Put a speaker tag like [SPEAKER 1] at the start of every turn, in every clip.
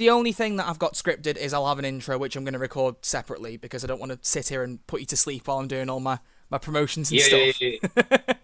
[SPEAKER 1] The only thing that I've got scripted is I'll have an intro, which I'm going to record separately because I don't want to sit here and put you to sleep while I'm doing all my promotions and
[SPEAKER 2] Yeah, yeah,
[SPEAKER 1] stuff.
[SPEAKER 2] yeah,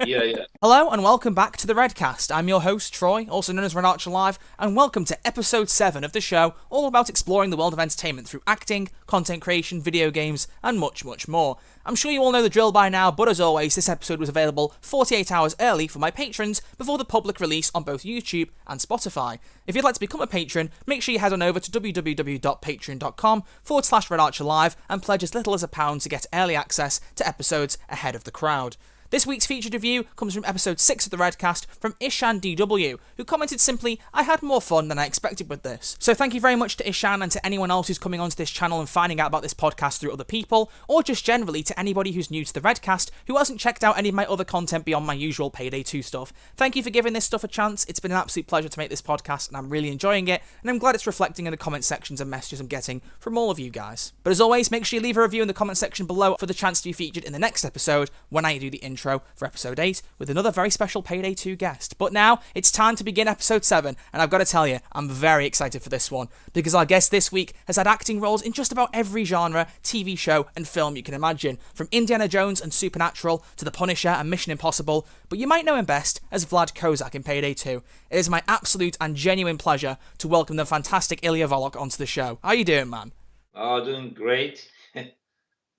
[SPEAKER 2] yeah, yeah.
[SPEAKER 1] Hello and welcome back to the Redcast. I'm your host, Troy, also known as Redcast Live, and welcome to episode 7 of the show, all about exploring the world of entertainment through acting, content creation, video games, and much, much more. I'm sure you all know the drill by now, but as always, this episode was available 48 hours early for my patrons before the public release on both YouTube and Spotify. If you'd like to become a patron, make sure you head on over to www.patreon.com/RedArcherLive and pledge as little as £1 to get early access to episodes ahead of the crowd. This week's featured review comes from episode 6 of the Redcast from Ishan DW, who commented simply, "I had more fun than I expected with this." So thank you very much to Ishan and to anyone else who's coming onto this channel and finding out about this podcast through other people, or just generally to anybody who's new to the Redcast who hasn't checked out any of my other content beyond my usual Payday 2 stuff. Thank you for giving this stuff a chance. It's been an absolute pleasure to make this podcast and I'm really enjoying it, and I'm glad it's reflecting in the comment sections and messages I'm getting from all of you guys. But as always, make sure you leave a review in the comment section below for the chance to be featured in the next episode when I do the intro for episode 8 with another very special Payday 2 guest. But now it's time to begin episode 7, and I've got to tell you, I'm very excited for this one because our guest this week has had acting roles in just about every genre, TV show, and film you can imagine, from Indiana Jones and Supernatural to The Punisher and Mission Impossible, but you might know him best as Vlad Kozak in Payday 2. It is my absolute and genuine pleasure to welcome the fantastic Ilia Volok onto the show. How you doing, man?
[SPEAKER 2] Oh, doing great.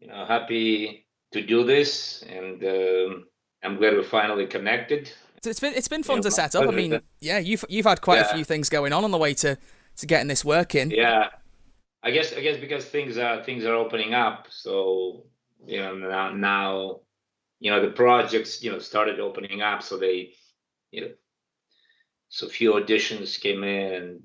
[SPEAKER 2] Happy to do this, and I'm glad we finally connected.
[SPEAKER 1] So it's been fun to
[SPEAKER 2] My
[SPEAKER 1] set up. I
[SPEAKER 2] pleasure.
[SPEAKER 1] mean, yeah, you've had quite a
[SPEAKER 2] Yeah,
[SPEAKER 1] few things going on the way to getting this working.
[SPEAKER 2] yeah. I guess because things are opening up, so now the projects started opening up, so they you know so few auditions came in and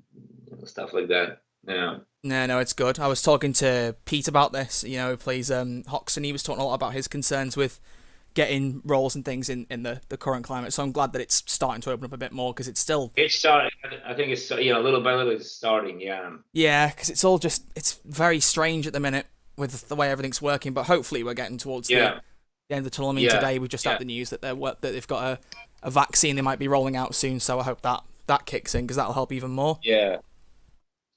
[SPEAKER 2] stuff like that. Yeah,
[SPEAKER 1] No, it's good. I was talking to Pete about this, who plays Hox, and he was talking a lot about his concerns with getting roles and things in the current climate. So I'm glad that it's starting to open up a bit more because it's still,
[SPEAKER 2] it's starting. I think it's little by little it's starting. Yeah,
[SPEAKER 1] yeah, because it's very strange at the minute with the way everything's working. But hopefully we're getting towards
[SPEAKER 2] yeah,
[SPEAKER 1] the end of the tunnel. I mean,
[SPEAKER 2] yeah,
[SPEAKER 1] today we just
[SPEAKER 2] yeah,
[SPEAKER 1] had the news that that they've got a vaccine they might be rolling out soon. So I hope that kicks in because that'll help even more.
[SPEAKER 2] yeah.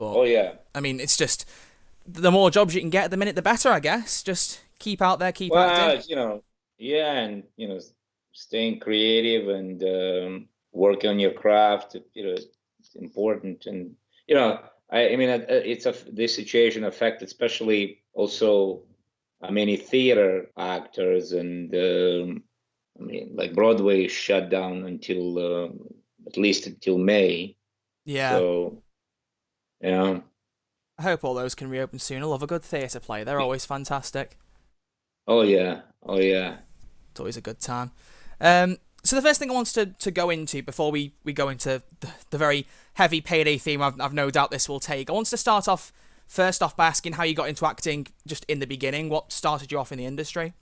[SPEAKER 1] But
[SPEAKER 2] Oh yeah.
[SPEAKER 1] I mean, it's just the more jobs you can get at the minute, the better, I guess. Just keep out there, keep active.
[SPEAKER 2] Well, yeah, and staying creative and working on your craft, it's important. And I mean, this situation affected especially also many theater actors, and I mean, like Broadway shut down until at least until May.
[SPEAKER 1] Yeah.
[SPEAKER 2] So yeah,
[SPEAKER 1] I hope all those can reopen soon. I love a good theatre play. They're always fantastic.
[SPEAKER 2] oh yeah, oh yeah.
[SPEAKER 1] It's always a good time. So the first thing I wanted to go into before we go into the very heavy Payday theme I've no doubt this will take, I wanted to start off first off by asking how you got into acting just in the beginning. What started you off in the industry?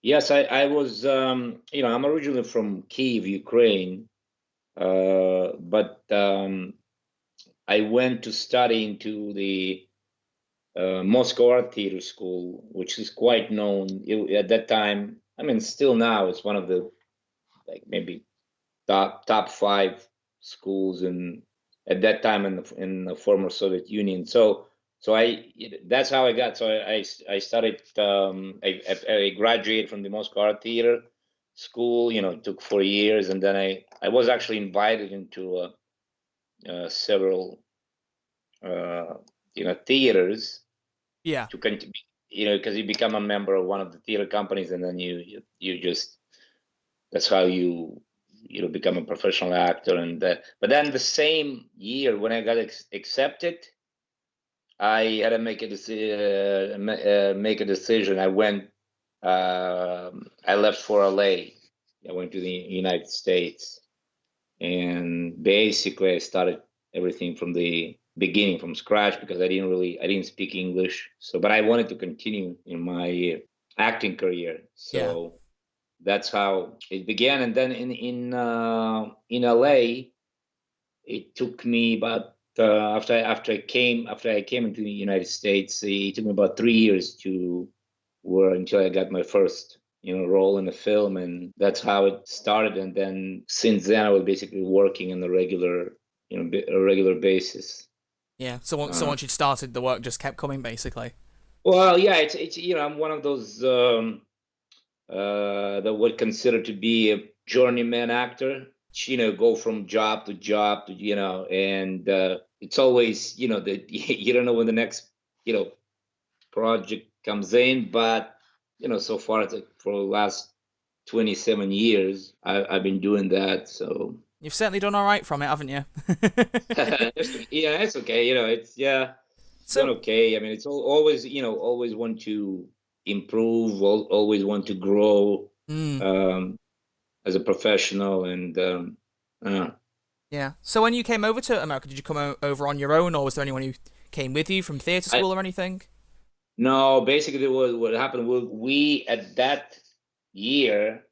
[SPEAKER 2] Yes, I was, I'm originally from Kyiv, Ukraine, but I went to study into the Moscow Art Theater School, which is quite known at that time. I mean, still now, it's one of the like maybe top 5 schools at that time in the former Soviet Union. So that's how I got. So I started. I graduated from the Moscow Art Theater School. It took 4 years, and then I was actually invited into several theaters
[SPEAKER 1] Yeah.
[SPEAKER 2] to continue. Because you become a member of one of the theater companies, and then you just that's how you become a professional actor. And but then the same year when I got accepted, I had to make a decision. I went. I left for LA. I went to the United States, and basically I started everything from the beginning, from scratch, because I didn't speak English. So, but I wanted to continue in my acting career.
[SPEAKER 1] Yeah.
[SPEAKER 2] So that's how it began. And then in LA, it took me about after I came into the United States, it took me about 3 years until I got my first role in a film, and that's how it started. And then since then, I was basically working on a regular basis.
[SPEAKER 1] Yeah. So once you'd started, the work just kept coming, basically.
[SPEAKER 2] Well, yeah, it's I'm one of those that would consider to be a journeyman actor. Go from job to job to and it's always that you don't know when the next you know project comes in, but so far it's like for the last 27 years I've been doing that. So
[SPEAKER 1] You've certainly done all right from it, haven't you?
[SPEAKER 2] yeah, it's okay. It's done
[SPEAKER 1] So,
[SPEAKER 2] okay. I mean, it's always always want to improve, always want to grow. Um, as a professional and
[SPEAKER 1] yeah. So when you came over to America, did you come over on your own, or was there anyone who came with you from theatre
[SPEAKER 2] I
[SPEAKER 1] school or anything?
[SPEAKER 2] no, basically what happened we at that year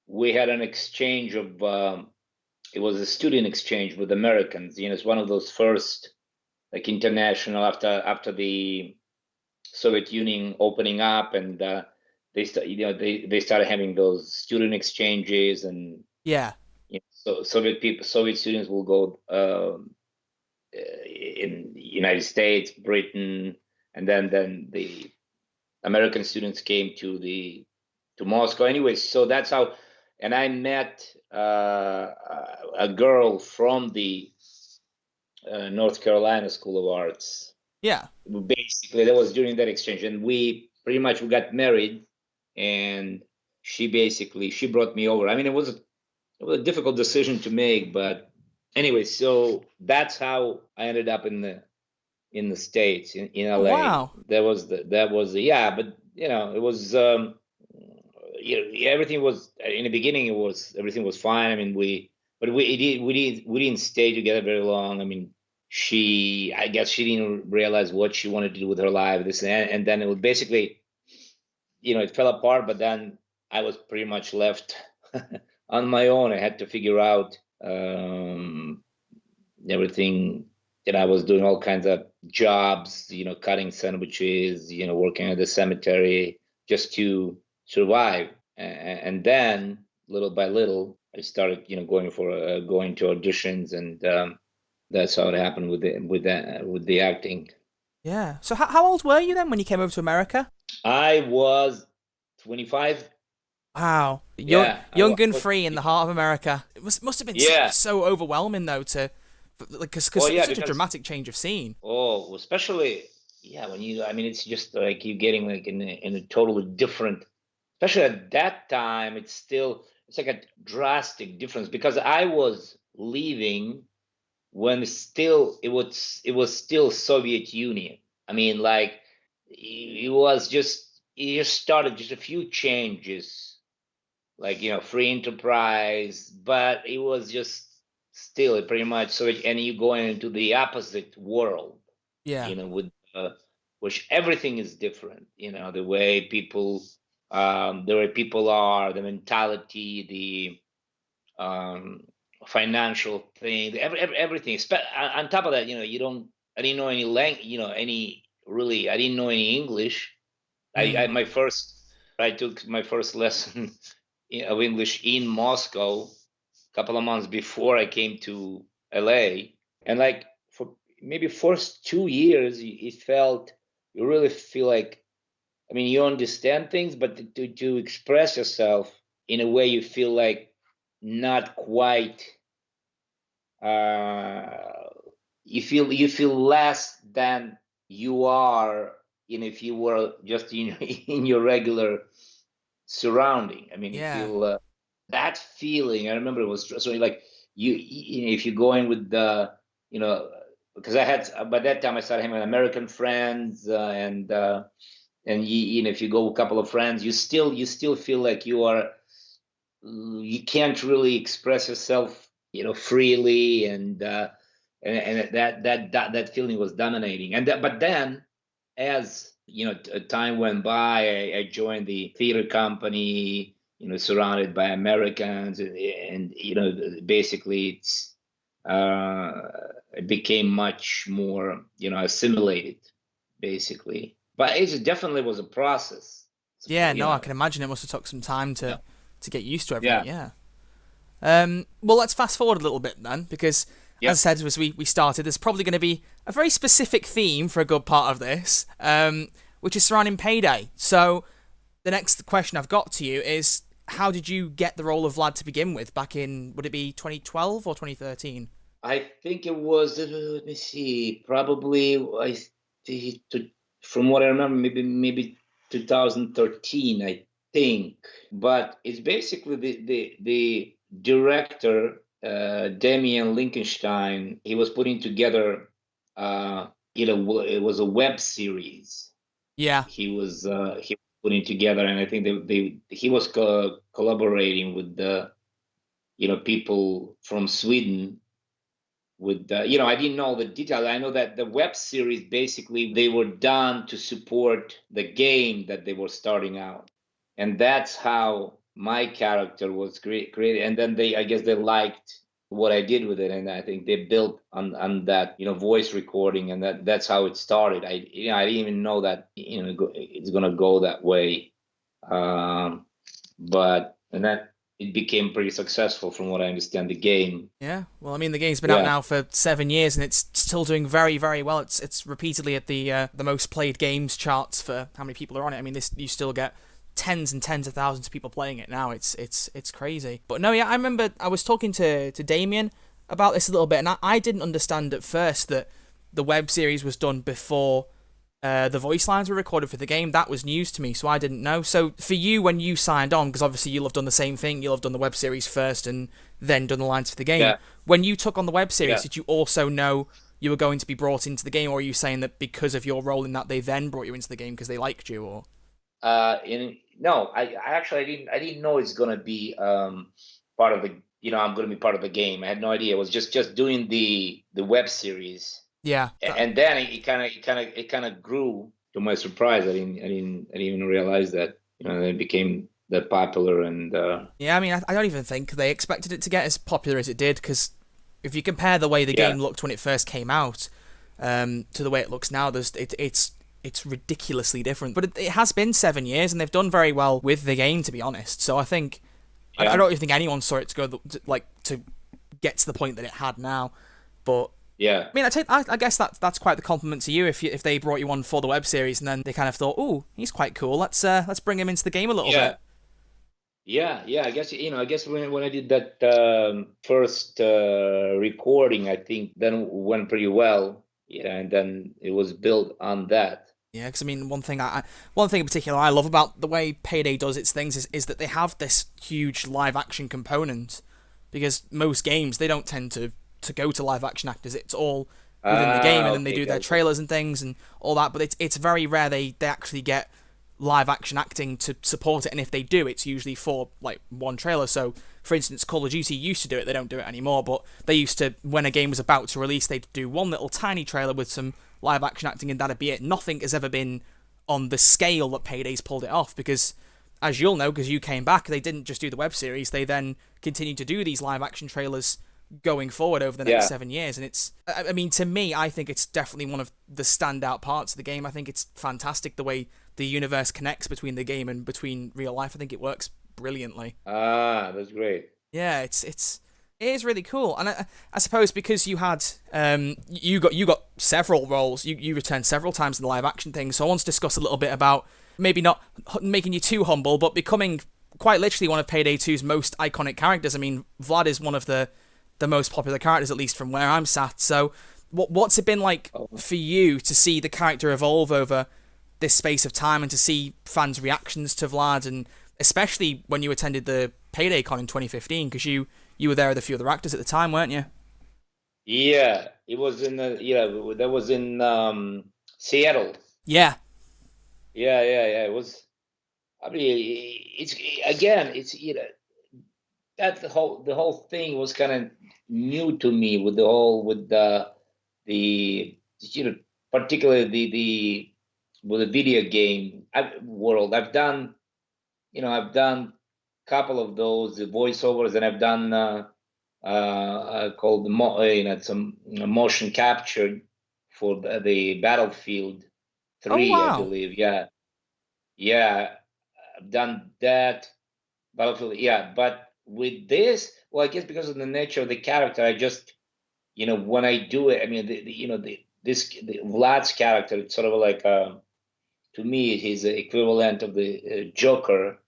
[SPEAKER 2] we had an exchange of it was a student exchange with Americans. It's one of those first like international after the Soviet Union opening up, and they started having those student exchanges, and
[SPEAKER 1] Yeah.
[SPEAKER 2] so Soviet students will go in the United States, Britain, and then the American students came to Moscow. Anyway, so that's how, and I met a girl from the North Carolina School of Arts.
[SPEAKER 1] Yeah.
[SPEAKER 2] Basically, that was during that exchange, and we got married, and she brought me over. I mean, it was a difficult decision to make, but anyway, so that's how I ended up in the States, in
[SPEAKER 1] Oh,
[SPEAKER 2] LA.
[SPEAKER 1] wow.
[SPEAKER 2] Yeah, but it was everything was in the beginning. Everything was fine. I mean, we didn't stay together very long. I mean, I guess she didn't realize what she wanted to do with her life. And then it was basically, it fell apart. But then I was pretty much left on my own. I had to figure out everything. I was doing all kinds of jobs, cutting sandwiches, working at the cemetery just to survive. And then little by little, I started, going to auditions, and that's how it happened with the acting.
[SPEAKER 1] Yeah. So how old were you then when you came over to America?
[SPEAKER 2] I was 25.
[SPEAKER 1] Wow.
[SPEAKER 2] Yeah,
[SPEAKER 1] Young and
[SPEAKER 2] was
[SPEAKER 1] free in the heart of America. It must have been
[SPEAKER 2] yeah.
[SPEAKER 1] so overwhelming though because
[SPEAKER 2] Well, yeah,
[SPEAKER 1] such a dramatic change of scene.
[SPEAKER 2] Oh, especially when I mean, it's just like you getting like in a totally different. Especially at that time, it's like a drastic difference because I was leaving when it was still Soviet Union. I mean, like it just started just a few changes, like free enterprise, but it was just still pretty much so. And you going into the opposite world,
[SPEAKER 1] Yeah.
[SPEAKER 2] with which everything is different. The way people are, the mentality, the financial thing, everything. On top of that, I didn't know any language, I didn't know any English. I my first I took my first lesson of English in Moscow a couple of months before I came to LA, and like for maybe first 2 years, you really feel like, I mean, you understand things, but to express yourself in a way you feel like not quite. Uh, you feel less than you are if you were just in in your regular surrounding. I mean, you
[SPEAKER 1] Yeah.
[SPEAKER 2] feel that feeling. I remember it was so like if you go in with the you know because I had by that time I started having American friends, and if you go a couple of friends, you still feel like you can't really express yourself freely, and that feeling was dominating. But then, as time went by, I joined the theater company, surrounded by Americans, and basically uh, it became much more assimilated, basically. But it definitely was a process.
[SPEAKER 1] Yeah,
[SPEAKER 2] you
[SPEAKER 1] no, I
[SPEAKER 2] know
[SPEAKER 1] can imagine it must have took some time
[SPEAKER 2] yeah
[SPEAKER 1] to get used to everything.
[SPEAKER 2] yeah
[SPEAKER 1] Yeah. Well, let's fast forward a little bit then, because
[SPEAKER 2] Yeah.
[SPEAKER 1] As I said as we started, there's probably going to be a very specific theme for a good part of this, which is surrounding Payday. So the next question I've got to you is, how did you get the role of Vlad to begin with? Back in, would it be 2012 or 2013?
[SPEAKER 2] I think it was, let me see, probably, from what I remember, maybe 2013, I think. But it's basically the director, Damien Linkenstein. He was putting together, it was a web series.
[SPEAKER 1] Yeah.
[SPEAKER 2] He was putting together, and I think he was collaborating with the people from Sweden. With I didn't know the details. I know that the web series, basically they were done to support the game that they were starting out, and that's how my character was created. And then I guess they liked what I did with it, and I think they built on that voice recording, and that's how it started. I didn't even know that it's gonna go that way, but and that it became pretty successful from what I understand, the game.
[SPEAKER 1] Yeah, well, I mean, the game's been out now for 7 years, and it's still doing very, very well. It's repeatedly at the most played games charts for how many people are on it. I mean, you still get tens and tens of thousands of people playing it now. It's crazy. But no, yeah, I remember I was talking to Damien about this a little bit, and I didn't understand at first that the web series was done before the voice lines were recorded for the game. That was news to me, so I didn't know. So for you, when you signed on, because obviously you'll have done the same thing, you'll have done the web series first and then done the lines for the game.
[SPEAKER 2] Yeah.
[SPEAKER 1] When you took on the web series, did you also know you were going to be brought into the game, or are you saying that because of your role in that, they then brought you into the game because they liked you? Or
[SPEAKER 2] no, I actually I didn't know it's gonna be part of the I'm gonna be part of the game. I had no idea. It was just doing the web series.
[SPEAKER 1] Yeah,
[SPEAKER 2] and then it kind of grew. To my surprise, I didn't even realize that it became that popular. And
[SPEAKER 1] yeah, I mean, I don't even think they expected it to get as popular as it did, because if you compare the way the game looked when it first came out to the way it looks now, it's ridiculously different. But it has been 7 years, and they've done very well with the game, to be honest. So I think I don't even think anyone saw it to go to get to the point that it had now, but.
[SPEAKER 2] Yeah,
[SPEAKER 1] I mean, I guess that's quite the compliment to you if they brought you on for the web series and then they kind of thought, "Ooh, he's quite cool. Let's bring him into the game a little bit."
[SPEAKER 2] Yeah. I guess when I did that first recording, I think then went pretty well. Yeah, and then it was built on that.
[SPEAKER 1] Yeah, because I mean, one thing in particular I love about the way Payday does its things is that they have this huge live action component, because most games they don't tend to go to live action actors. It's all within the game, and then they do their trailers and things and all that, but it's very rare they actually get live action acting to support it, and if they do, it's usually for like one trailer. So for instance, Call of Duty used to do it. They don't do it anymore, but they used to, when a game was about to release, they'd do one little tiny trailer with some live action acting, and that'd be it. Nothing has ever been on the scale that Payday's pulled it off, because as you'll know, because you came back, they didn't just do the web series, they then continued to do these live action trailers going forward over the next 7 years. And it's, I mean, to me, I think it's definitely one of the standout parts of the game. I think it's fantastic the way the universe connects between the game and between real life. I think it works brilliantly.
[SPEAKER 2] That's great.
[SPEAKER 1] Yeah, it is really cool. And I suppose because you had you got several roles, you returned several times in the live action thing. So I want to discuss a little bit about, maybe not making you too humble, but becoming quite literally one of Payday 2's most iconic characters. I mean, Vlad is one of the most popular characters, at least from where I'm sat. So what's it been like for you to see the character evolve over this space of time, and to see fans' reactions to Vlad, and especially when you attended the Payday Con in 2015, because you were there with a few other actors at the time, weren't you?
[SPEAKER 2] Yeah, it was that was in Seattle.
[SPEAKER 1] Yeah.
[SPEAKER 2] Yeah. It was. I mean, it's that the whole thing was kind of new to me, with the particularly the with the video game world. I've done a couple of those voiceovers, and I've done called some motion capture for the Battlefield 3.
[SPEAKER 1] Oh, wow.
[SPEAKER 2] I believe. Yeah, I've done that. Battlefield, yeah. But with this, well, I guess because of the nature of the character, I just when I do it, I mean, Vlad's character, it's sort of like, to me, he's the equivalent of the Joker.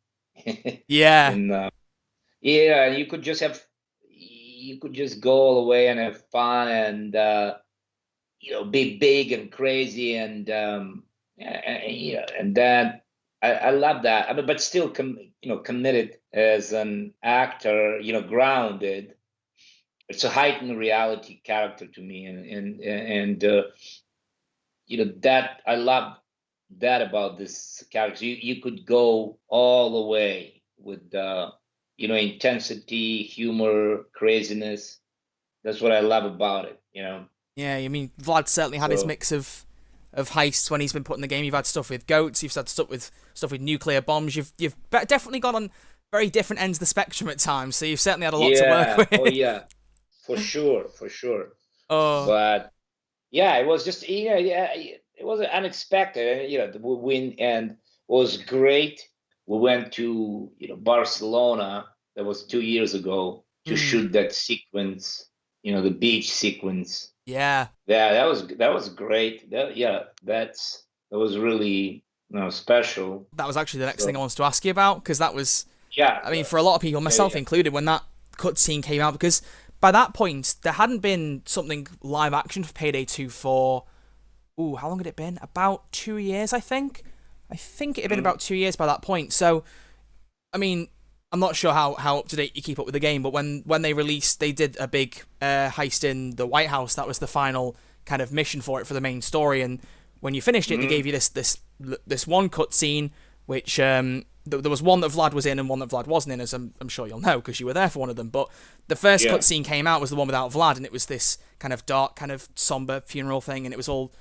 [SPEAKER 1] Yeah.
[SPEAKER 2] In yeah, you could just go away and have fun and be big and crazy and then I love that. I mean, but still, committed as an actor, grounded. It's a heightened reality character to me, and that I love that about this character. You could go all the way with intensity, humor, craziness. That's what I love about it.
[SPEAKER 1] Yeah, I mean, Vlad certainly had his
[SPEAKER 2] So
[SPEAKER 1] mix of heists when he's been put in the game. You've had stuff with goats, you've had stuff with nuclear bombs. You've definitely gone on very different ends of the spectrum at times. So you've certainly had a lot to work with.
[SPEAKER 2] Oh yeah, for sure, for sure.
[SPEAKER 1] Oh,
[SPEAKER 2] But yeah, it was just it was unexpected, and the win and was great. We went to Barcelona. That was 2 years ago to shoot that sequence, the beach sequence.
[SPEAKER 1] yeah.
[SPEAKER 2] Yeah, that was great. That was really special.
[SPEAKER 1] That was actually the next thing I wanted to ask you about, because that was,
[SPEAKER 2] Yeah,
[SPEAKER 1] I mean, for a lot of people, myself included, when that cutscene came out, because by that point there hadn't been something live action for Payday 2 for, how long had it been? About 2 years, I think. I think it had been about 2 years by that point. So, I mean, I'm not sure how up to date you keep up with the game, but when they did a big heist in the White House. That was the final kind of mission for it, for the main story. And when you finished it, they gave you this one cutscene, which there was one that Vlad was in and one that Vlad wasn't in, as I'm sure you'll know because you were there for one of them. But the first cutscene came out was the one without Vlad, and it was this kind of dark, kind of somber funeral thing, and it was all,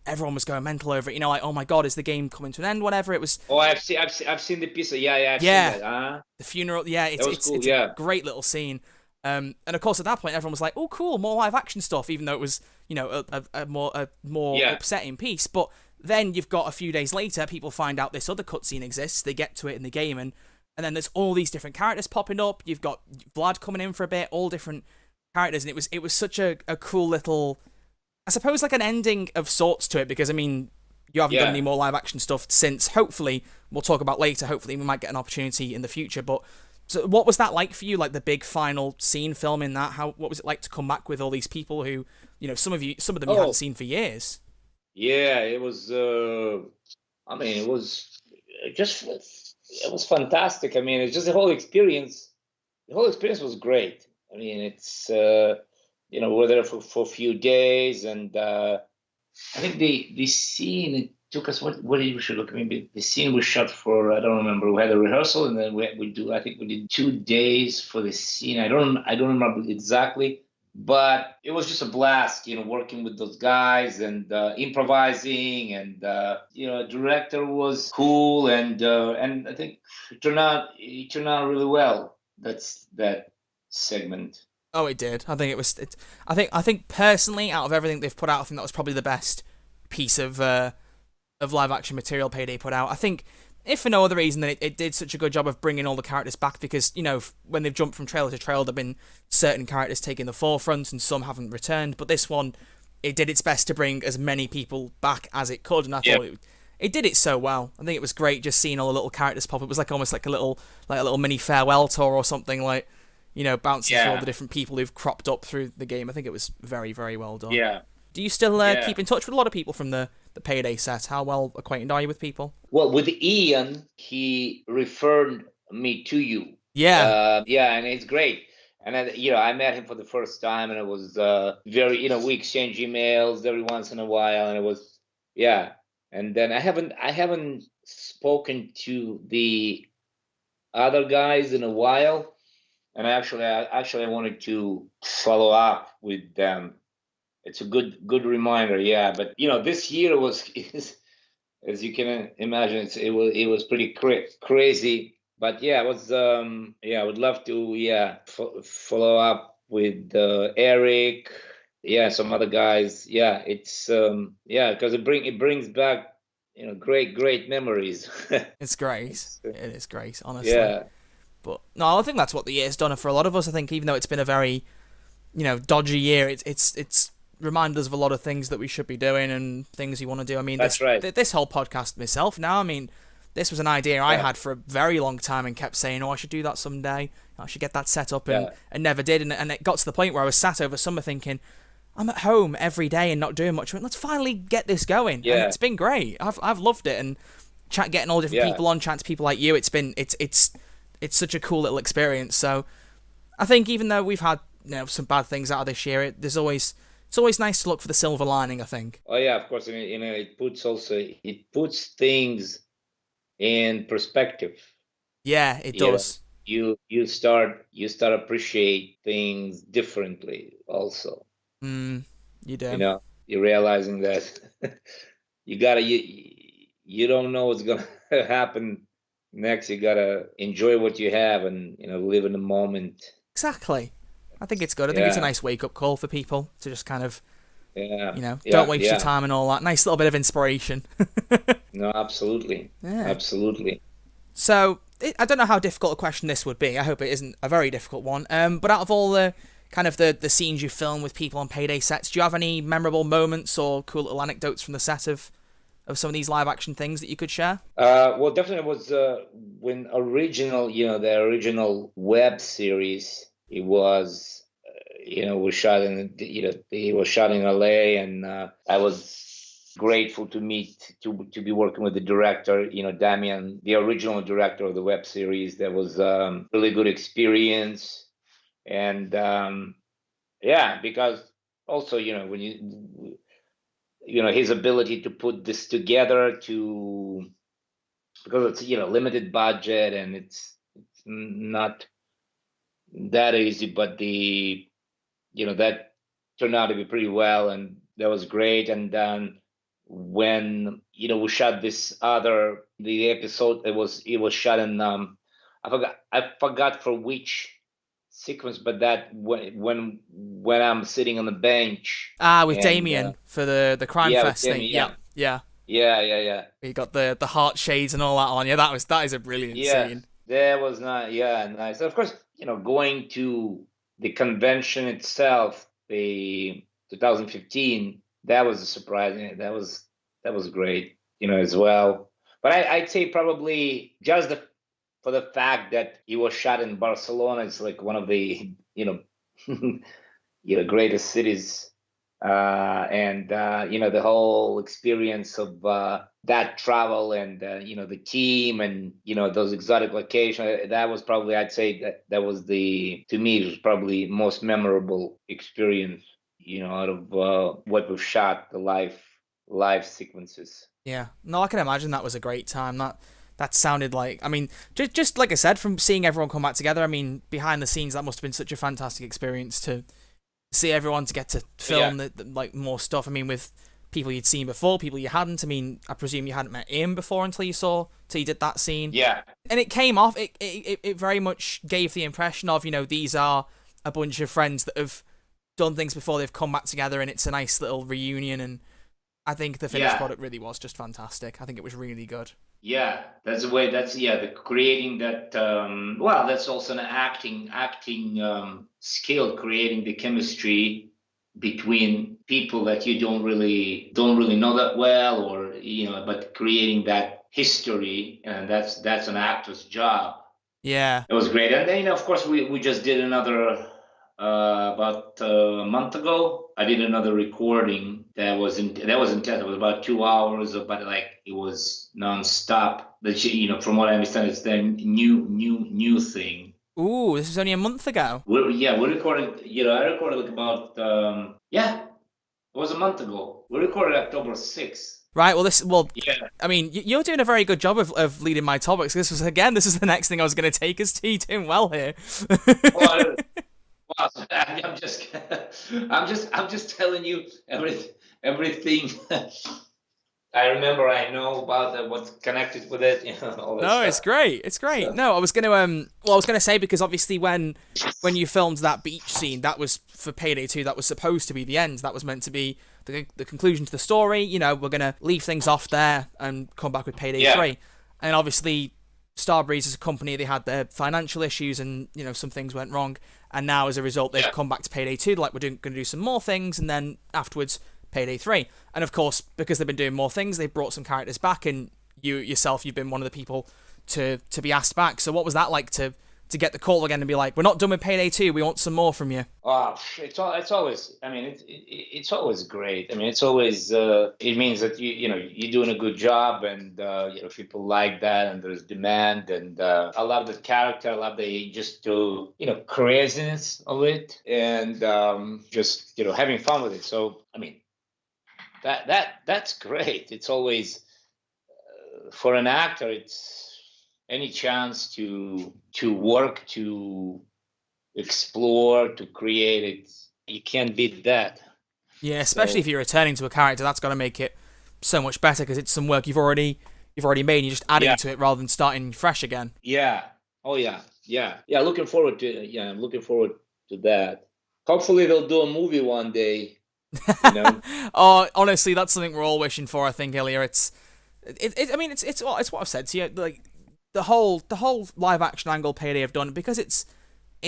[SPEAKER 1] everyone was going mental over it. Like, oh my god, is the game coming to an end? Whatever it was.
[SPEAKER 2] Oh, I've seen the piece. I've seen that.
[SPEAKER 1] The funeral. Yeah, it's
[SPEAKER 2] cool,
[SPEAKER 1] a great little scene. And of course, at that point, everyone was like, "Oh, cool, more live action stuff," even though it was, a more upsetting piece. But then you've got a few days later, people find out this other cutscene exists. They get to it in the game, and then there's all these different characters popping up. You've got Vlad coming in for a bit, all different characters, and it was such a cool little, I suppose, like an ending of sorts to it, because I mean, you haven't done any more live action stuff since. Hopefully, we'll talk about later. Hopefully, we might get an opportunity in the future. But so, what was that like for you? Like the big final scene filming that? What was it like to come back with all these people who, some of them you hadn't seen for years?
[SPEAKER 2] Yeah, it was. I mean, it was fantastic. I mean, it's just the whole experience. The whole experience was great. I mean, it's we were there for a few days, and I think the scene, it took us, what did we shoot? Look, I mean, the scene was shot for, I don't remember. We had a rehearsal, and then I think we did 2 days for the scene. I don't remember exactly, but it was just a blast, working with those guys and improvising, and director was cool, and I think it turned out really well. That's that segment.
[SPEAKER 1] Oh, it did. I think it was. I think personally, out of everything they've put out, I think that was probably the best piece of live action material Payday put out. I think, if for no other reason, that it did such a good job of bringing all the characters back, because when they've jumped from trailer to trailer, there've been certain characters taking the forefront and some haven't returned. But this one, it did its best to bring as many people back as it could, and I thought it did it so well. I think it was great just seeing all the little characters pop. It was like almost like a little mini farewell tour or something, like, bouncing through all the different people who've cropped up through the game. I think it was very, very well done.
[SPEAKER 2] Yeah.
[SPEAKER 1] Do you still keep in touch with a lot of people from the Payday set? How well acquainted are you with people?
[SPEAKER 2] Well, with Ian, he referred me to you.
[SPEAKER 1] Yeah.
[SPEAKER 2] And it's great. And I met him for the first time, and it was very, we exchange emails every once in a while, and it was, And then I haven't spoken to the other guys in a while. And I wanted to follow up with them. It's a good reminder, But this year was, as you can imagine, it was pretty crazy. But it was I would love to follow up with Eric, some other guys. It's because it brings back great memories.
[SPEAKER 1] It's great. It is great, honestly. Yeah. But no, I think that's what the year's done for a lot of us. I think even though it's been a very, dodgy year, it's reminded us of a lot of things that we should be doing and things you want to do. I mean,
[SPEAKER 2] That's right.
[SPEAKER 1] This whole podcast myself now, I mean, this was an idea I had for a very long time and kept saying, I should do that someday. I should get that set up and never did. And it got to the point where I was sat over summer thinking, I'm at home every day and not doing much. Let's finally get this going.
[SPEAKER 2] Yeah.
[SPEAKER 1] And it's been great. I've loved it. And getting all different people on, chatting to people like you, it's such a cool little experience. So I think even though we've had some bad things out of this year, it's always nice to look for the silver lining, I think.
[SPEAKER 2] Oh yeah, of course. It puts things in perspective.
[SPEAKER 1] Yeah, it does.
[SPEAKER 2] You start appreciate things differently also.
[SPEAKER 1] You do.
[SPEAKER 2] You're realizing that you don't know what's gonna happen next. You gotta enjoy what you have and live in the moment.
[SPEAKER 1] Exactly. I think it's good. I think it's a nice wake-up call for people to just kind of, don't waste your time and all that. Nice little bit of inspiration.
[SPEAKER 2] No, absolutely. Yeah. Absolutely.
[SPEAKER 1] So, I don't know how difficult a question this would be. I hope it isn't a very difficult one. But out of all the kind of the scenes you film with people on Payday sets, do you have any memorable moments or cool little anecdotes from the set of some of these live-action things that you could share?
[SPEAKER 2] Well, definitely was when the original web series. It was, was shot it was shot in LA, and I was grateful to be working with the director, Damian, the original director of the web series. That was really good experience, and because also when his ability to put this together because it's limited budget and it's not that easy, but that turned out to be pretty well, and that was great. And then when we shot the episode, it was shot in I forgot for which sequence, but that when I'm sitting on the bench
[SPEAKER 1] with Damien for the crime fest thing.
[SPEAKER 2] Yeah.
[SPEAKER 1] You got the heart shades and all that on. Yeah, that is a brilliant scene.
[SPEAKER 2] That was nice. Of course, going to the convention itself, the 2015, that was a surprise. That was great, as well. But I'd say probably just for the fact that it was shot in Barcelona, it's like one of the greatest cities, and the whole experience of that travel and the team and those exotic locations. That was probably, I'd say that was to me, it was probably most memorable experience out of what we've shot, the live sequences.
[SPEAKER 1] Yeah, no, I can imagine that was a great time. That sounded like, I mean, just like I said, from seeing everyone come back together, I mean, behind the scenes, that must have been such a fantastic experience to see everyone to get to film like more stuff. I mean, with people you'd seen before, people you hadn't. I mean, I presume you hadn't met Ian before until you did that scene.
[SPEAKER 2] Yeah.
[SPEAKER 1] And it came off, it very much gave the impression of, these are a bunch of friends that have done things before, they've come back together, and it's a nice little reunion. And I think the finished product really was just fantastic. I think it was really good.
[SPEAKER 2] Yeah, that's the way. The creating that. That's also an acting skill, creating the chemistry between people that you don't really know that well, or but creating that history, and that's an actor's job.
[SPEAKER 1] Yeah,
[SPEAKER 2] it was great. And then of course we just did another about a month ago. I did another recording that was intense. It was about 2 hours, but it was nonstop. That from what I understand, it's their new thing.
[SPEAKER 1] Ooh, this was only a month ago.
[SPEAKER 2] We're recording. I recorded about it was a month ago. We recorded October 6th.
[SPEAKER 1] Right. Well, I mean, you're doing a very good job of leading my topics. This is the next thing I was going to take us to. You're doing well here.
[SPEAKER 2] I'm just telling you everything I remember. I know about what's connected with it. All that stuff.
[SPEAKER 1] It's great. It's great. So. No, I was gonna say, because obviously when you filmed that beach scene, that was for Payday 2. That was supposed to be the end. That was meant to be the conclusion to the story. We're gonna leave things off there and come back with Payday 3. And obviously, Starbreeze as a company, they had their financial issues and, you know, some things went wrong. And now, as a result, they've come back to Payday 2. They're like, we're going to do some more things. And then afterwards, Payday 3. And of course, because they've been doing more things, they've brought some characters back. And you yourself, you've been one of the people to be asked back. So what was that like to get the call again and be like, we're not done with Payday 2, we want some more from you?
[SPEAKER 2] Oh, it's always. I mean, it's always great. I mean, it's always. It means that you're doing a good job, and people like that, and there's demand, and I love the character. I love the just craziness of it, and just having fun with it. So I mean, that's great. It's always for an actor. It's any chance to work, to explore, to create it. You can't beat that.
[SPEAKER 1] Yeah, especially if you're returning to a character, that's got to make it so much better because it's some work you've already made. And you're just adding to it rather than starting fresh again.
[SPEAKER 2] Yeah. Oh yeah. Looking forward to I'm looking forward to that. Hopefully they'll do a movie one day.
[SPEAKER 1] Oh, honestly, that's something we're all wishing for. I think, Ilia. It's what I've said to you. Like the whole live action angle Payday have done, because it's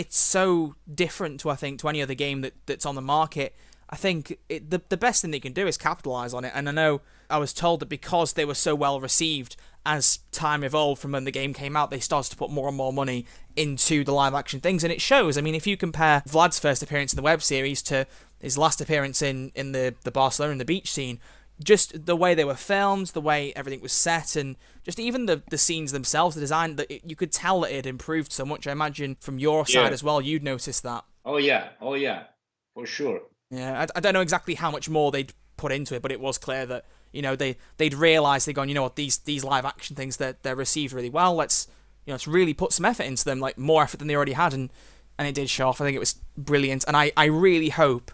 [SPEAKER 1] so different to any other game that's on the market. I think the best thing they can do is capitalize on it. And I know I was told that because they were so well received, as time evolved from when the game came out, they started to put more and more money into the live action things, and it shows. I mean, if you compare Vlad's first appearance in the web series to his last appearance in the Barcelona and the beach scene, just the way they were filmed, the way everything was set, and just even the scenes themselves, the design, that you could tell that it had improved so much. I imagine from your side as well, you'd noticed that.
[SPEAKER 2] Oh yeah, for sure.
[SPEAKER 1] Yeah, I don't know exactly how much more they'd put into it, but it was clear that they'd realised, they'd gone, you know what, these live action things, they're received really well. Let's really put some effort into them, like more effort than they already had, and it did show off. I think it was brilliant, and I really hope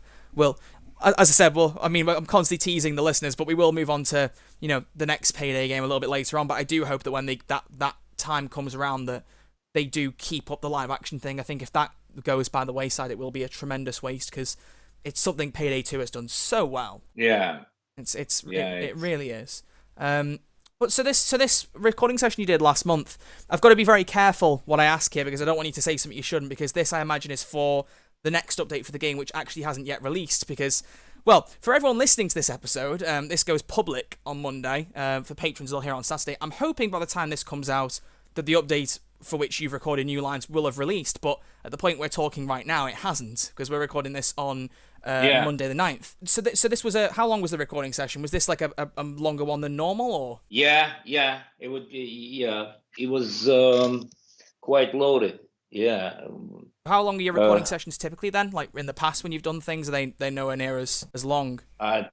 [SPEAKER 1] as I said, I'm constantly teasing the listeners, but we will move on to the next Payday game a little bit later on. But I do hope that when that time comes around, that they do keep up the live action thing. I think if that goes by the wayside, it will be a tremendous waste, because it's something Payday 2 has done so well.
[SPEAKER 2] Yeah.
[SPEAKER 1] It really is. But so this recording session you did last month, I've got to be very careful what I ask here, because I don't want you to say something you shouldn't, because this, I imagine, is for the next update for the game, which actually hasn't yet released, because, well, for everyone listening to this episode, this goes public on Monday. For patrons, they'll hear on Saturday. I'm hoping by the time this comes out that the update for which you've recorded new lines will have released, but at the point we're talking right now, it hasn't, because we're recording this on Monday the 9th. So this was how long was the recording session? Was this like a longer one than normal, or?
[SPEAKER 2] Yeah, it would be. Yeah, it was quite loaded. Yeah.
[SPEAKER 1] How long are your recording sessions typically then? Like in the past when you've done things, are they nowhere near as long?
[SPEAKER 2] I'd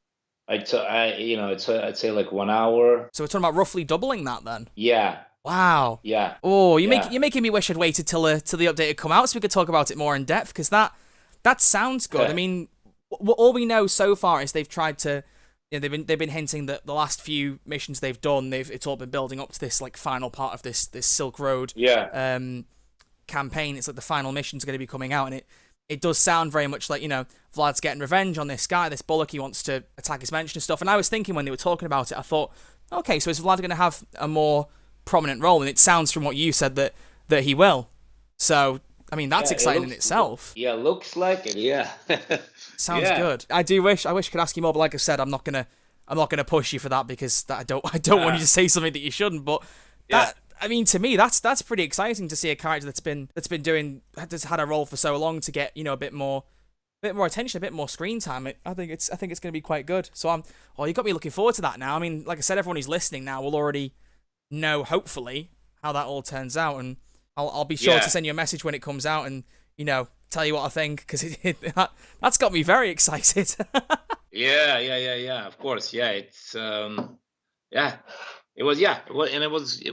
[SPEAKER 2] say like 1 hour.
[SPEAKER 1] So we're talking about roughly doubling that then?
[SPEAKER 2] Yeah.
[SPEAKER 1] Wow.
[SPEAKER 2] Yeah.
[SPEAKER 1] Oh, you're making me wish I'd waited till the update had come out so we could talk about it more in depth, because that sounds good. I mean, all we know so far is they've tried to, they've been hinting that the last few missions they've done, it's all been building up to this like final part of this Silk Road campaign. It's like the final mission's going to be coming out, and it does sound very much like, Vlad's getting revenge on this guy, this Buluc. He wants to attack his mansion and stuff. And I was thinking when they were talking about it, I thought, okay, so is Vlad going to have a more prominent role? And it sounds from what you said that he will. So I mean, that's exciting in itself.
[SPEAKER 2] Yeah, looks like it. Yeah.
[SPEAKER 1] Sounds good. I wish I could ask you more, but like I said, I'm not gonna push you for that, because I don't want you to say something that you shouldn't. But I mean, to me, that's pretty exciting to see a character that's had a role for so long to get a bit more attention, a bit more screen time. I think it's going to be quite good. So you got me looking forward to that now. I mean, like I said, everyone who's listening now will already know, hopefully, how that all turns out, and I'll be sure to send you a message when it comes out and tell you what I think, because that's got me very excited.
[SPEAKER 2] Yeah. Of course, yeah. It's It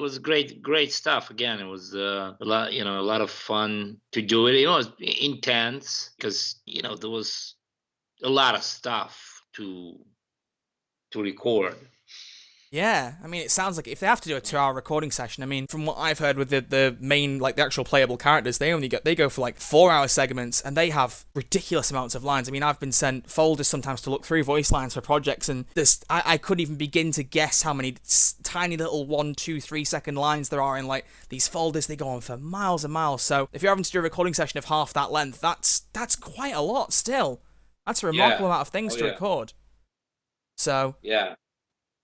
[SPEAKER 2] was great stuff. Again, it was a lot of fun to do it. It was intense because there was a lot of stuff to record.
[SPEAKER 1] Yeah, I mean, it sounds like if they have to do a 2 hour recording session, I mean, from what I've heard with the main, like the actual playable characters, they go for like 4 hour segments and they have ridiculous amounts of lines. I mean, I've been sent folders sometimes to look through voice lines for projects, and I couldn't even begin to guess how many tiny little 1, 2, 3 second lines there are in like these folders. They go on for miles and miles. So if you're having to do a recording session of half that length, that's quite a lot still. That's a remarkable
[SPEAKER 2] Yeah.
[SPEAKER 1] amount of things
[SPEAKER 2] Oh
[SPEAKER 1] to
[SPEAKER 2] yeah.
[SPEAKER 1] record. So
[SPEAKER 2] Yeah.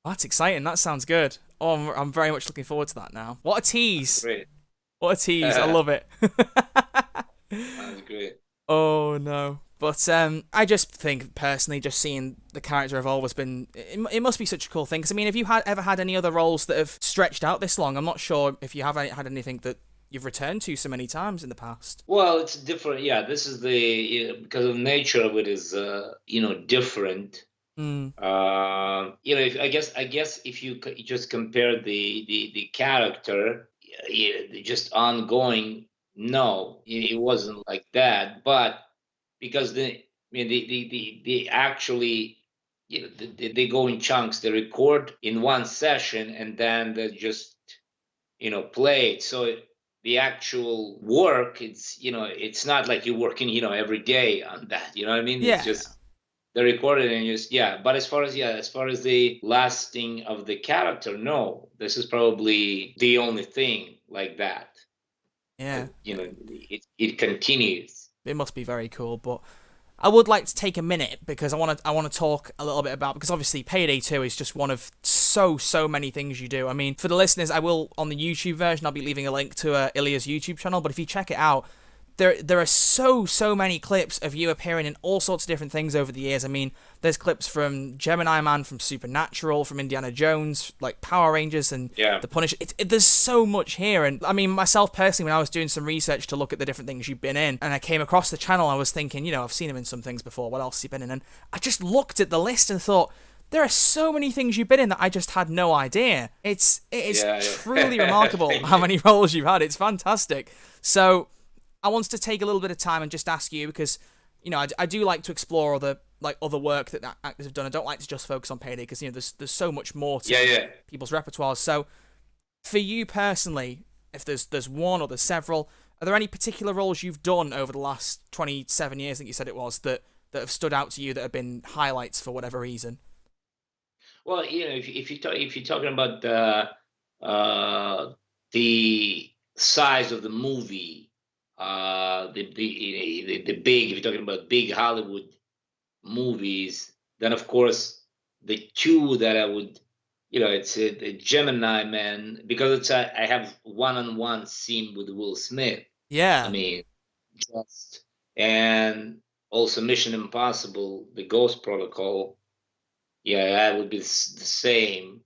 [SPEAKER 1] that's exciting. That sounds good. Oh, I'm very much looking forward to that now. What a tease.
[SPEAKER 2] Great.
[SPEAKER 1] What a tease. I love it.
[SPEAKER 2] That's great.
[SPEAKER 1] Oh, no. But I just think, personally, just seeing the character evolve has been... It must be such a cool thing. Because, I mean, have you ever had any other roles that have stretched out this long? I'm not sure if you have had anything that you've returned to so many times in the past.
[SPEAKER 2] Well, it's different. Yeah, this is because of the nature of it is different.
[SPEAKER 1] Mm.
[SPEAKER 2] I guess if you just compare the character, just ongoing, no, it wasn't like that. But because the actually, they go in chunks. They record in one session and then they just play it. So the actual work, it's not like you're working every day on that. You know what I mean? It's
[SPEAKER 1] Yeah.
[SPEAKER 2] just they recorded and just But as far as the lasting of the character, no, this is probably the only thing like that.
[SPEAKER 1] Yeah.
[SPEAKER 2] It continues.
[SPEAKER 1] It must be very cool, but I would like to take a minute because I want to talk a little bit about, because obviously Payday 2 is just one of so many things you do. I mean, for the listeners, I will, on the YouTube version, I'll be leaving a link to Ilia's YouTube channel, but if you check it out, there are so many clips of you appearing in all sorts of different things over the years. I mean, there's clips from Gemini Man, from Supernatural, from Indiana Jones, like Power Rangers and The Punisher. There's so much here, and I mean, myself personally, when I was doing some research to look at the different things you've been in, and I came across the channel, I was thinking, I've seen him in some things before. What else has he been in? And I just looked at the list and thought, there are so many things you've been in that I just had no idea. It is truly remarkable how many roles you've had. It's fantastic. So I wanted to take a little bit of time and just ask you, because I do like to explore other work that actors have done. I don't like to just focus on Payday because there's so much more to people's repertoires. So for you personally, if there's one or there's several, are there any particular roles you've done over the last 27 years, I think you said it was, that have stood out to you, that have been highlights for whatever reason?
[SPEAKER 2] Well, if you're talking about the size of the movie, the big, if you're talking about big Hollywood movies, then of course the two that I would, it's a Gemini Man, because I have one-on-one scene with Will Smith. I
[SPEAKER 1] Yeah.
[SPEAKER 2] mean, and also Mission Impossible, the Ghost Protocol. Yeah, that would be the same.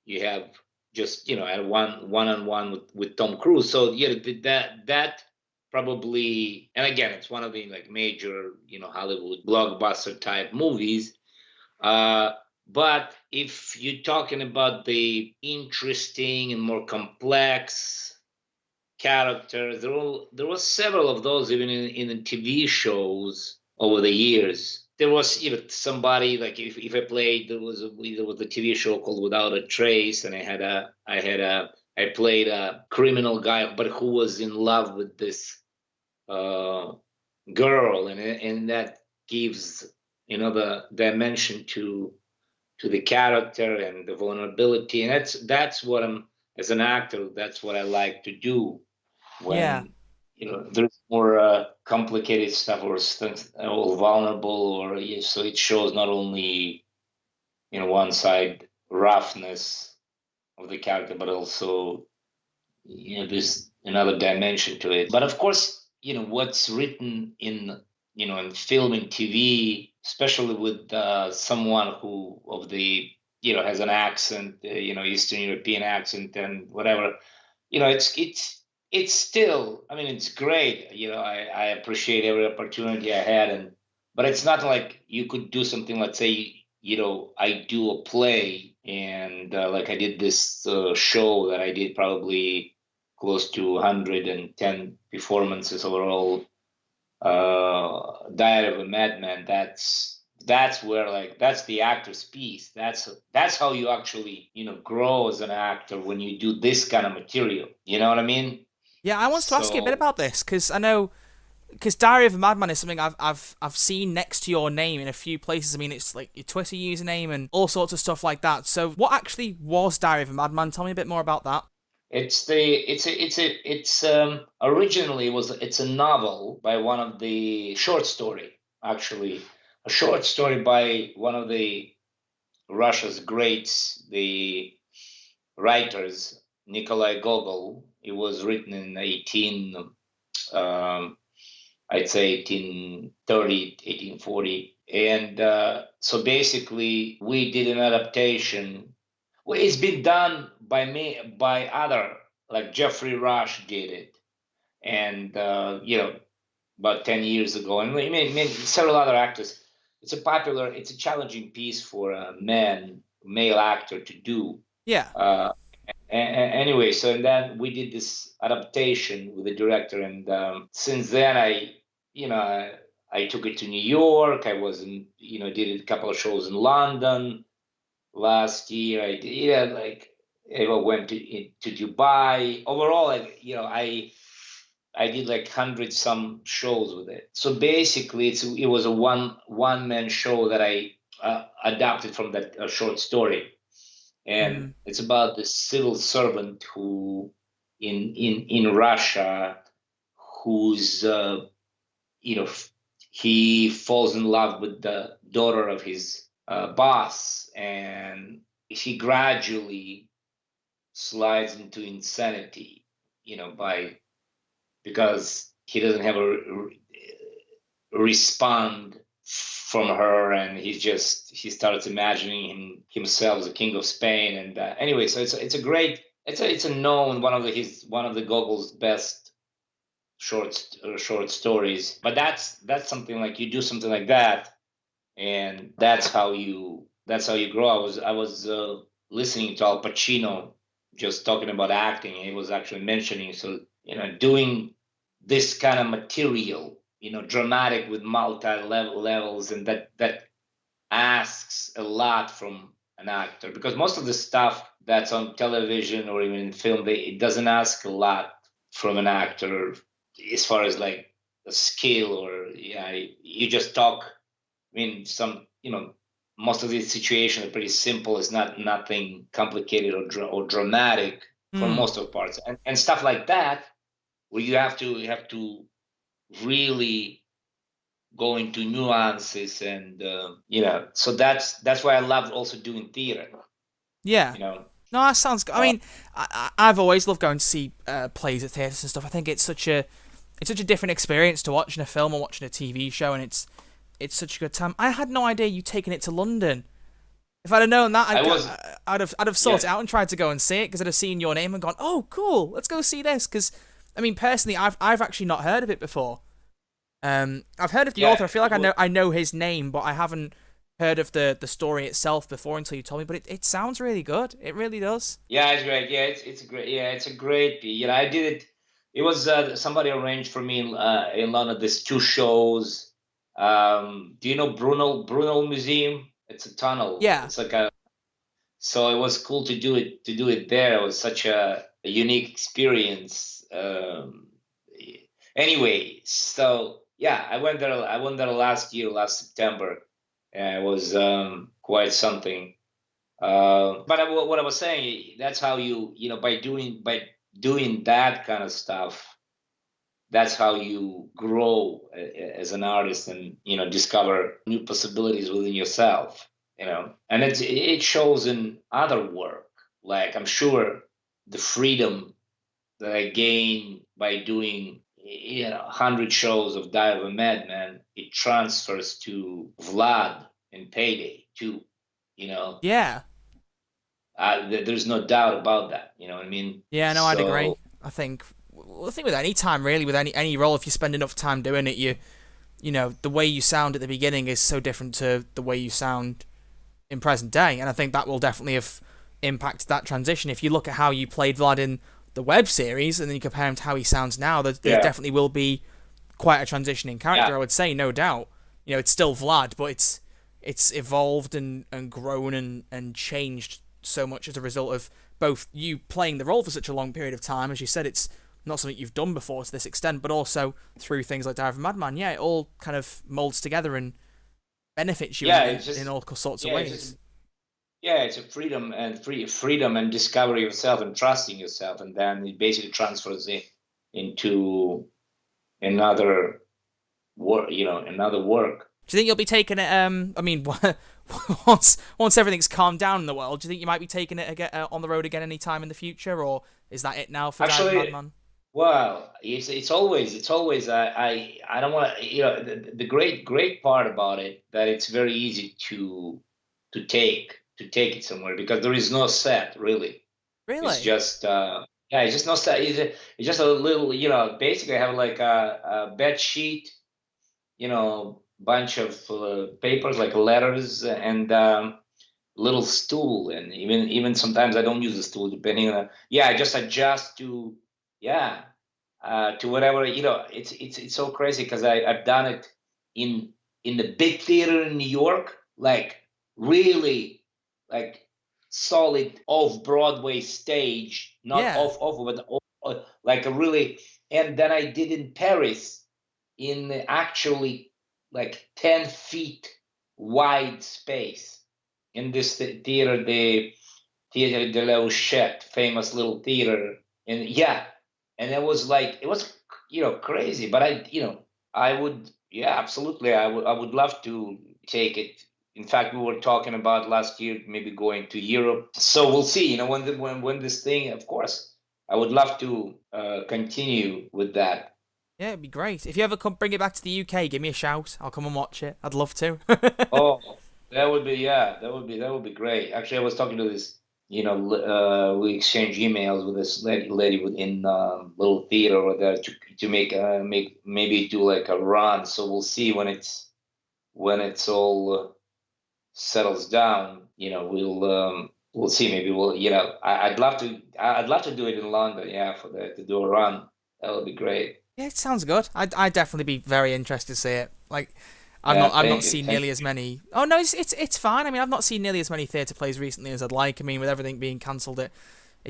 [SPEAKER 2] You have just at one-on-one with Tom Cruise. So yeah, that probably, and again, it's one of the like major Hollywood blockbuster type movies. But if you're talking about the interesting and more complex characters, there was several of those even in the TV shows over the years. There was somebody like if I played, there was a TV show called Without a Trace, and I played a criminal guy, but who was in love with this girl, and that gives the dimension to the character and the vulnerability, and that's what I'm, as an actor, that's what I like to do
[SPEAKER 1] Yeah.
[SPEAKER 2] when there's more complicated stuff or things or vulnerable, or so it shows not only one side roughness of the character, but also there's another dimension to it. But of course, what's written in film and TV, especially with someone who of the has an accent, Eastern European accent and whatever, it's still, I mean, it's great. I appreciate every opportunity I had, but it's not like you could do something. Let's say, I do a play, and like I did this show that I did probably close to 110 performances overall. Diary of a Madman. That's that's where, like, that's the actor's piece. That's how you actually, grow as an actor, when you do this kind of material. You know what I mean?
[SPEAKER 1] Yeah, I wanted to ask you a bit
[SPEAKER 2] So
[SPEAKER 1] about this because I know, because Diary of a Madman is something I've seen next to your name in a few places. I mean, it's like your Twitter username and all sorts of stuff like that. So, what actually was Diary of a Madman? Tell me a bit more about that.
[SPEAKER 2] originally it's a novel by one of the short story, actually, a short story by one of the Russia's greats, the writers, Nikolai Gogol. It was written in I'd say 1830, 1840. And so basically, we did an adaptation. Well, it's been done by me, by other, like Jeffrey Rush did it. And, about 10 years ago. And I mean, several other actors. It's a challenging piece for a male actor to do.
[SPEAKER 1] Yeah.
[SPEAKER 2] Anyway, so and then we did this adaptation with the director, and since then I took it to New York. I was in, did a couple of shows in London last year. I did, I went to Dubai. Overall, I did like 100 some shows with it. So basically, it was a one man show that I adapted from that short story. And it's about the civil servant who in Russia, who's he falls in love with the daughter of his boss, and he gradually slides into insanity, because he doesn't have a respond from her, and he starts imagining himself as a king of Spain. And anyway, so it's a known one of the Gogol's best short stories. But that's something, like, you do something like that, and that's how you grow. I was listening to Al Pacino just talking about acting, and he was actually mentioning, so doing this kind of material, dramatic with levels, and that asks a lot from an actor, because most of the stuff that's on television or even in film, it doesn't ask a lot from an actor as far as like a skill, or you just talk. I mean, most of these situations are pretty simple. It's nothing complicated or dramatic for most of the parts, and stuff like that, where you have to really go into nuances, and so that's why I love also doing theater.
[SPEAKER 1] Yeah. No, that sounds good. I mean, I've always loved going to see plays at theatres and stuff. I think it's such a different experience to watching a film or watching a TV show, and it's such a good time. I had no idea you'd taken it to London. If I'd have known that, I'd have sought it out and tried to go and see it, because I'd have seen your name and gone, oh, cool, let's go see this. Because, I mean, personally, I've actually not heard of it before. I've heard of the author. I feel like I know his name, but I haven't heard of the story itself before until you told me. But it sounds really good. It really does.
[SPEAKER 2] Yeah, it's great. Yeah, it's great. Yeah, it's a great. I did it. It was somebody arranged for me in London. There's 2 shows. Do you know Brunel Museum? It's a tunnel.
[SPEAKER 1] Yeah.
[SPEAKER 2] It's like so it was cool to do it there. It was such a unique experience. Anyway, so yeah, I went there last September, and it was quite something. But what I was saying, that's how by doing that kind of stuff, that's how you grow as an artist, and discover new possibilities within yourself. And it shows in other work. Like, I'm sure the freedom that I gain by doing 100 shows of Diary of a Madman, it transfers to Vlad and Payday too.
[SPEAKER 1] Yeah.
[SPEAKER 2] There's no doubt about that. You know what I mean?
[SPEAKER 1] Yeah, no, I'd agree. I think with any time, really, with any role, if you spend enough time doing it, the way you sound at the beginning is so different to the way you sound in present day, and I think that will definitely have impacted that transition. If you look at how you played Vlad in the web series, and then you compare him to how he sounds now, there definitely will be quite a transition in character. I would say, no doubt. It's still Vlad, but it's evolved and grown and changed so much as a result of both you playing the role for such a long period of time. As you said, it's not something you've done before to this extent, but also through things like Diary of a Madman. Yeah, it all kind of molds together and benefits you in all sorts of ways.
[SPEAKER 2] It's a freedom and discovery of yourself and trusting yourself, and then it basically transfers it into another work. Another work.
[SPEAKER 1] Do you think you'll be taking it? I mean, once everything's calmed down in the world, do you think you might be taking it again on the road again anytime in the future, or is that it now for Diary of a Madman?
[SPEAKER 2] Well, it's always I don't want to, the great part about it, that it's very easy to take it somewhere, because there is no set really. It's just it's just no set. It's just a little, basically I have like a bed sheet, bunch of papers like letters, and little stool, and even sometimes I don't use the stool, depending on I just adjust to to whatever. It's so crazy, because I've done it in the big theater in New York, like really like solid off-Broadway stage, not off, but like a really. And then I did in Paris in actually like 10 feet wide space in this theater, the Theater de la Huchette, famous little theater. And and it was crazy, but I would, absolutely, I would love to take it. In fact, we were talking about last year maybe going to Europe, so we'll see. When this thing, of course, I would love to continue with that.
[SPEAKER 1] Yeah, it'd be great if you ever come bring it back to the UK. Give me a shout. I'll come and watch it. I'd love to.
[SPEAKER 2] Oh, that would be great. Actually, I was talking to this. We exchange emails with this lady within little theater over there to make maybe do like a run. So we'll see when it's all settles down. We'll see. Maybe we'll. I'd love to do it in London. Yeah, to do a run. That would be great.
[SPEAKER 1] Yeah, it sounds good. I'd definitely be very interested to see it. Like, I've not seen nearly as many. Oh no, it's fine. I mean, I've not seen nearly as many theatre plays recently as I'd like. I mean, with everything being cancelled, it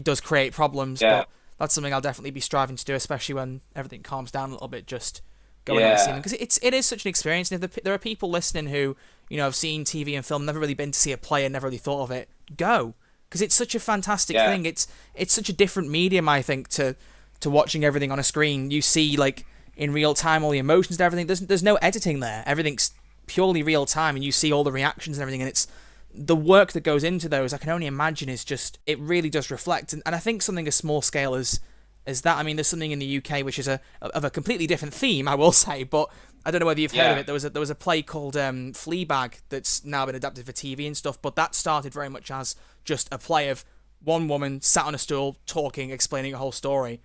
[SPEAKER 1] does create problems. Yeah. But that's something I'll definitely be striving to do, especially when everything calms down a little bit. Just going out and seeing them, because it is such an experience. And if there are people listening who have seen TV and film, never really been to see a play and never really thought of it, go, because it's such a fantastic thing. It's such a different medium, I think, to watching everything on a screen. You see, like, in real time all the emotions and everything. There's no editing there. Everything's purely real time, and you see all the reactions and everything, and it's the work that goes into those, I can only imagine, is just, it really does reflect. And I think something as small scale as that, I mean, there's something in the UK which is of a completely different theme, I will say, but I don't know whether you've heard of it. There was a play called Fleabag that's now been adapted for TV and stuff, but that started very much as just a play of one woman sat on a stool talking, explaining a whole story.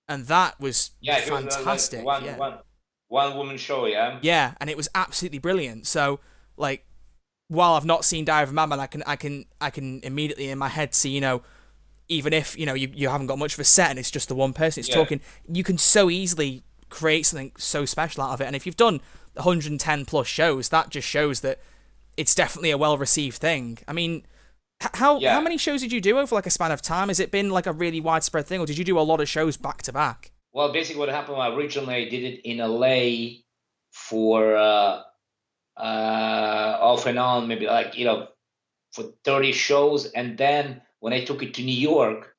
[SPEAKER 1] And that was fantastic.
[SPEAKER 2] It was like one woman show,
[SPEAKER 1] Yeah, and it was absolutely brilliant. So, like, while I've not seen Diary of a Madman, I can immediately in my head see, even if you haven't got much of a set and it's just the one person talking, you can so easily create something so special out of it. And if you've done 110 plus shows, that just shows that it's definitely a well received thing. I mean, how many shows did you do over like a span of time? Has it been like a really widespread thing, or did you do a lot of shows back to back?
[SPEAKER 2] Well, basically what happened, originally I did it in LA for off and on, maybe for 30 shows, and then when I took it to New York,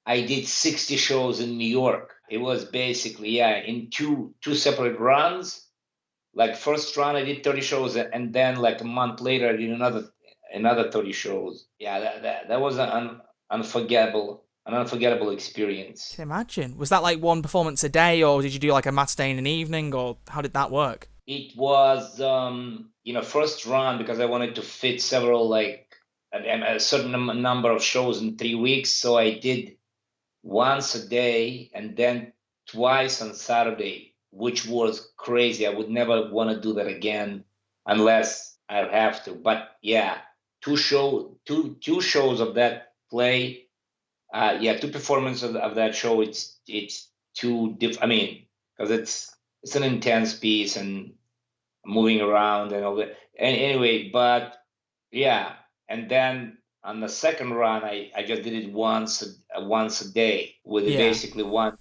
[SPEAKER 2] I did 60 shows in New York. It was basically in two separate runs. Like, first run I did 30 shows, and then like a month later I did another 30 shows. That was an unforgettable experience.
[SPEAKER 1] I can imagine. Was that like one performance a day, or did you do like a matinee in an evening, or how did that work?
[SPEAKER 2] It was first run, because I wanted to fit several, like a certain number of shows in 3 weeks, so I did once a day and then twice on Saturday, which was crazy. I would never want to do that again unless I have to. But two shows of that play, two performances of that show. It's too I mean, because it's an intense piece and moving around and all that. anyway, but yeah, and then on the second run, I just did it once a day with basically 1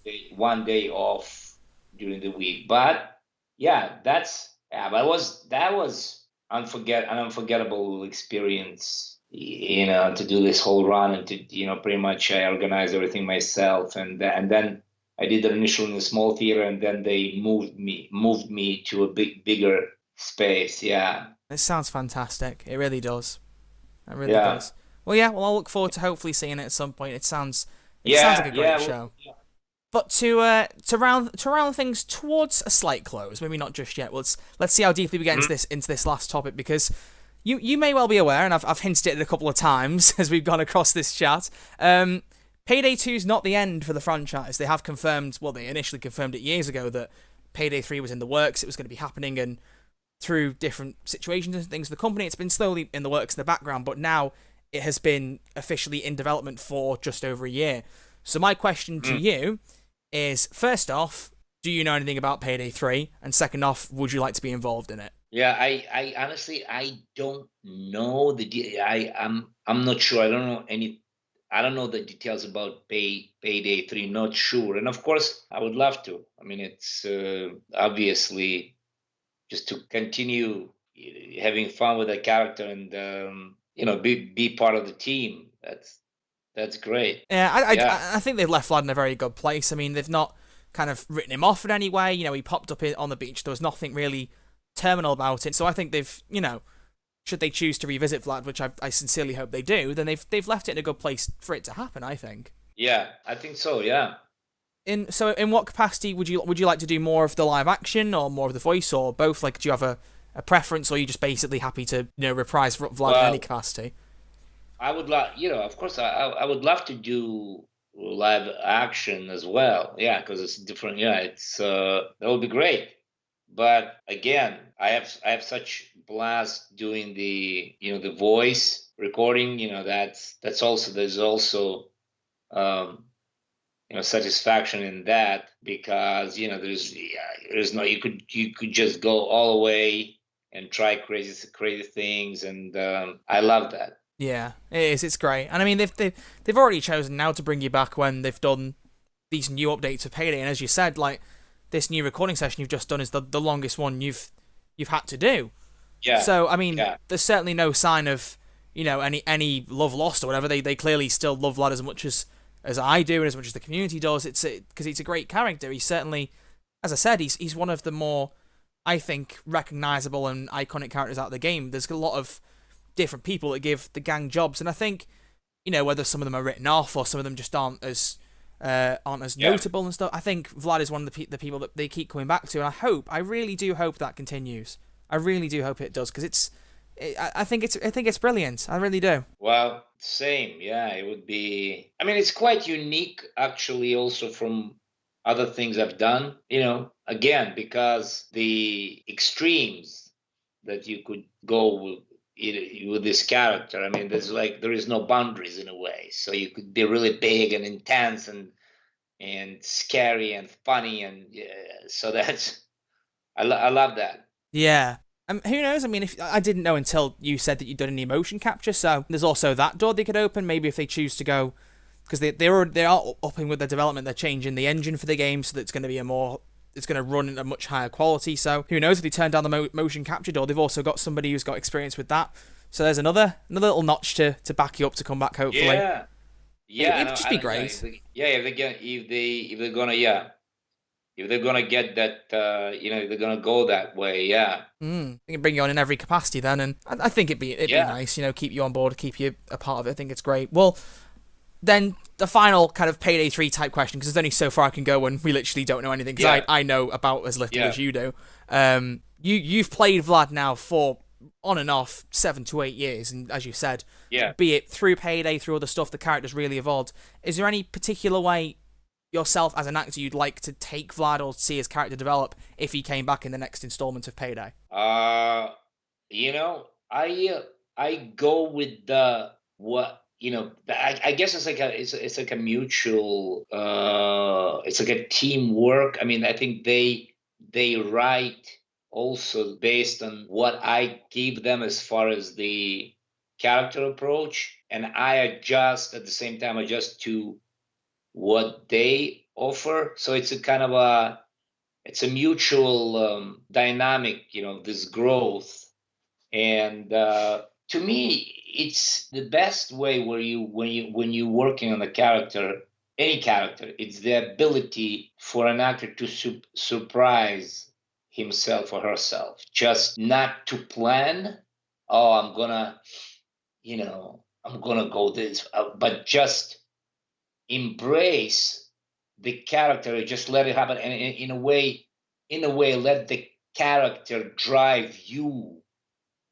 [SPEAKER 2] day off during the week. But yeah, that was an unforgettable experience. To do this whole run and to pretty much I organized everything myself, and then I did it initially in a small theater, and then they moved me to a bigger space. Yeah.
[SPEAKER 1] It sounds fantastic. It really does. It really
[SPEAKER 2] Yeah.
[SPEAKER 1] does. Well, yeah. Well, I'll look forward to hopefully seeing it at some point. It sounds like a great show.
[SPEAKER 2] Yeah.
[SPEAKER 1] But to round things towards a slight close, maybe not just yet. Let's see how deeply we get into this last topic, because you may well be aware, and I've hinted at it a couple of times as we've gone across this chat. Payday 2 is not the end for the franchise. They have confirmed, well, they initially confirmed it years ago that Payday 3 was in the works. It was going to be happening, and through different situations and things, the company, it's been slowly in the works in the background, but now it has been officially in development for just over a year. So my question to you is, first off, do you know anything about Payday 3? And second off, would you like to be involved in it?
[SPEAKER 2] Yeah, I honestly I don't know I'm not sure. I don't know the details about Payday 3, not sure. And of course, I would love to. I mean, it's obviously just to continue having fun with the character and be part of the team. That's great.
[SPEAKER 1] Yeah, I think they've left Vlad in a very good place. I mean, they've not kind of written him off in any way. He popped up on the beach. There was nothing really terminal about it. So I think they've, should they choose to revisit Vlad, which I sincerely hope they do, then they've left it in a good place for it to happen, I think.
[SPEAKER 2] Yeah, I think so, yeah.
[SPEAKER 1] In what capacity would you like to do more of the live action or more of the voice, or both? Like, do you have a preference, or are you just basically happy to reprise Vlad in any capacity?
[SPEAKER 2] I would of course, I would love to do live action as well. Yeah, because it's different. Yeah, it's that would be great. But again, I have such blast doing the voice recording. That's also there's also satisfaction in that, because there's no you could just go all the way and try crazy things, and I love that.
[SPEAKER 1] Yeah, it is. It's great, and I mean they've already chosen now to bring you back when they've done these new updates of Payday, and as you said, like, this new recording session you've just done is the longest one you've had to do.
[SPEAKER 2] Yeah.
[SPEAKER 1] So I mean, there's certainly no sign of any love lost or whatever. They clearly still love Vlad as much as I do, and as much as the community does. It's because he's a great character. He's certainly, as I said, he's one of the more, I think, recognizable and iconic characters out of the game. There's a lot of different people that give the gang jobs, and I think, whether some of them are written off or some of them just aren't as notable and stuff, I think Vlad is one of the people that they keep coming back to, and I really do hope that continues. I really do hope it does, because I think it's brilliant. I really do.
[SPEAKER 2] Well, same. Yeah, it would be. I mean, it's quite unique, actually, also from other things I've done. Again, because the extremes that you could go with this character. I mean, there is no boundaries in a way. So you could be really big and intense and scary and funny, and so that's I love that.
[SPEAKER 1] Yeah. Who knows? I mean, if I didn't know until you said that you'd done any motion capture, so there's also that door they could open. Maybe if they choose to go, because they are upping with the development, they're changing the engine for the game, so that it's going to be it's going to run at a much higher quality. So who knows, if they turn down the motion capture door, they've also got somebody who's got experience with that. So there's another little notch to back you up to come back, hopefully.
[SPEAKER 2] Yeah.
[SPEAKER 1] It'd just be great.
[SPEAKER 2] If they're gonna get that, if they're gonna go that way, yeah.
[SPEAKER 1] They can bring you on in every capacity then, and I think it'd be nice, keep you on board, keep you a part of it. I think it's great. Well, then the final kind of Payday 3 type question, because there's only so far I can go when we literally don't know anything, because I know about as little as you do. You've played Vlad now for on and off 7 to 8 years, and as you said, be it through Payday, through other stuff, the character's really evolved. Is there any particular way yourself as an actor you'd like to take Vlad or see his character develop if he came back in the next installment of Payday?
[SPEAKER 2] I go with the I guess it's like a mutual it's like a teamwork. I mean, I think they write also based on what I give them as far as the character approach, and I adjust at the same time, adjust to what they offer. So it's a kind of it's a mutual dynamic, this growth. And to me, it's the best way where when you're working on a character, any character, it's the ability for an actor to surprise himself or herself, just not to plan. Oh, I'm gonna go this, but just embrace the character, just let it happen, and in a way, let the character drive you.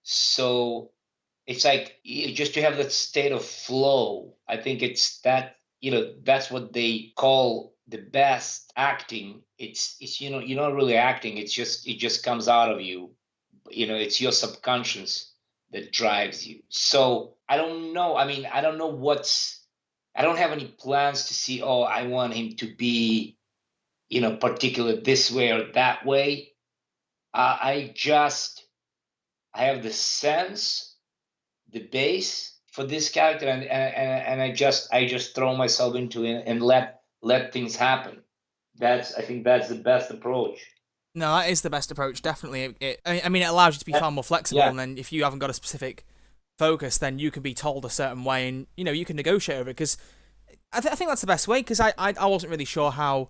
[SPEAKER 2] So it's like just to have that state of flow. I think it's that, that's what they call the best acting. It's you're not really acting. It just comes out of you. It's your subconscious that drives you. So I don't know. I mean, I don't know I don't have any plans to see, oh, I want him to be, particular this way or that way. I have the sense, the base for this character, and I just throw myself into it and let things happen. I think that's the best approach.
[SPEAKER 1] No, that is the best approach, definitely. It allows you to be far more flexible, and then if you haven't got a specific focus, then you can be told a certain way, and you can negotiate over it. Because I think that's the best way. Because I wasn't really sure how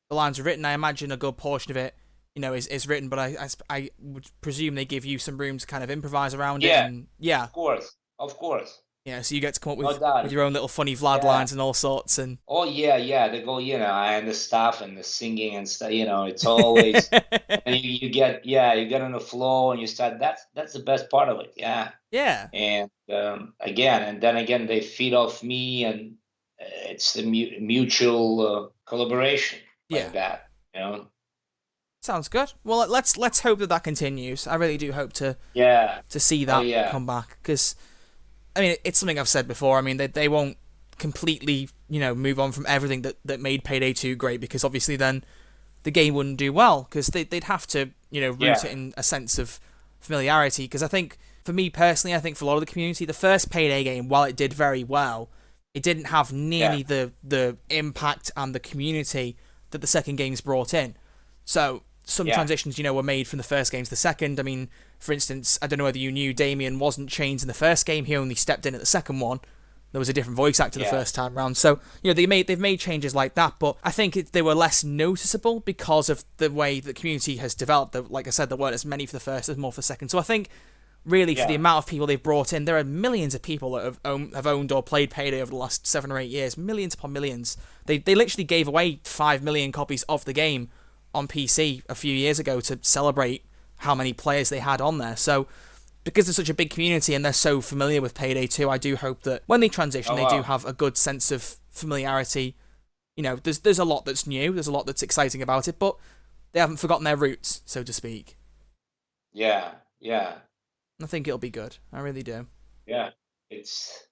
[SPEAKER 1] the lines are written. I imagine a good portion of it, is written, but I would presume they give you some room to kind of improvise around it. And, yeah,
[SPEAKER 2] of course.
[SPEAKER 1] Yeah, so you get to come up with your own little funny Vlad lines and all sorts. And
[SPEAKER 2] oh yeah, they go, and the stuff and the singing and stuff. It's always and you get on the flow and you start. That's the best part of it. Yeah. And again, they feed off me, and it's the mutual collaboration like that.
[SPEAKER 1] Sounds good. Well, let's hope that continues. I really do hope to see that come back, because I mean, it's something I've said before. I mean, they won't completely, move on from everything that made Payday 2 great, because obviously then the game wouldn't do well, because they'd have to, root it in a sense of familiarity. Because I think, for me personally, I think for a lot of the community, the first Payday game, while it did very well, it didn't have nearly the impact and the community that the second game's brought in. So some transitions, were made from the first game to the second. I mean, for instance, I don't know whether you knew, Damien wasn't changed in the first game. He only stepped in at the second one. There was a different voice actor the first time round. So, they've made changes like that, but I think they were less noticeable because of the way the community has developed. Like I said, there weren't as many for the first, there's more for the second. So I think, really, for the amount of people they've brought in, there are millions of people that have owned or played Payday over the last 7 or 8 years. Millions upon millions. They literally gave away 5 million copies of the game on PC a few years ago to celebrate how many players they had on there. So because there's such a big community and they're so familiar with Payday 2, I do hope that when they transition, they do have a good sense of familiarity. There's a lot that's new, there's a lot that's exciting about it, but they haven't forgotten their roots, so to speak.
[SPEAKER 2] Yeah.
[SPEAKER 1] I think it'll be good. I really do.
[SPEAKER 2] Yeah, it's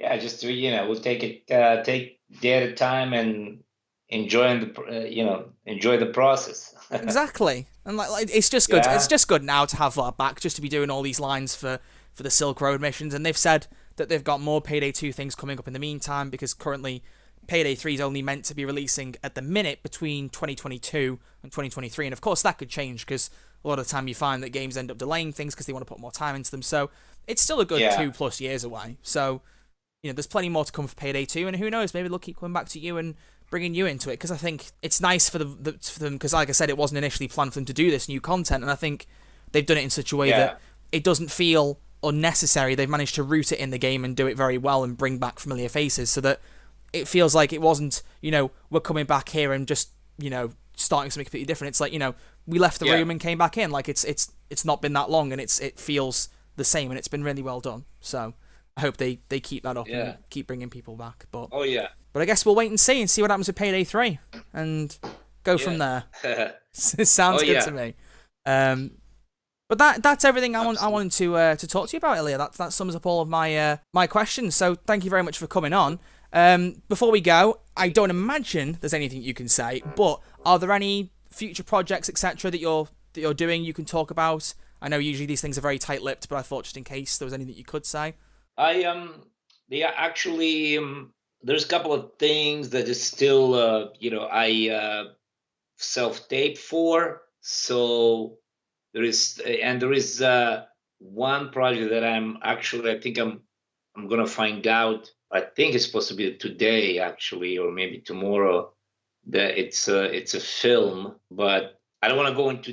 [SPEAKER 2] just we'll take it day at a time and enjoy the process.
[SPEAKER 1] Exactly. And like it's just good. It's just good now to have Vlad back, just to be doing all these lines for the Silk Road missions. And they've said that they've got more Payday 2 things coming up in the meantime, because currently Payday 3 is only meant to be releasing at the minute between 2022 and 2023. And of course that could change, because a lot of the time you find that games end up delaying things because they want to put more time into them. So it's still a good 2+ years away. So, there's plenty more to come for Payday 2. And who knows, maybe they'll keep coming back to you and bringing you into it, because I think it's nice for them, because like I said, it wasn't initially planned for them to do this new content, and I think they've done it in such a way that it doesn't feel unnecessary. They've managed to root it in the game and do it very well and bring back familiar faces, so that it feels like it wasn't, we're coming back here and just, starting something completely different. It's like, we left the room and came back in. Like it's not been that long, and it feels the same, and it's been really well done. So I hope they keep that up and keep bringing people back. But But I guess we'll wait and see what happens with Payday 3 and go from there. Sounds good to me. But that's everything I wanted to talk to you about, Ilia. That sums up all of my questions. So thank you very much for coming on. Before we go, I don't imagine there's anything you can say, but are there any future projects, etc., that you're you're doing you can talk about? I know usually these things are very tight-lipped, but I thought just in case there was anything you could say.
[SPEAKER 2] They are actually there's a couple of things that is still I self-tape for. So there is one project that I think I'm gonna find out. I think it's supposed to be today actually, or maybe tomorrow. That it's a film, but I don't want to go into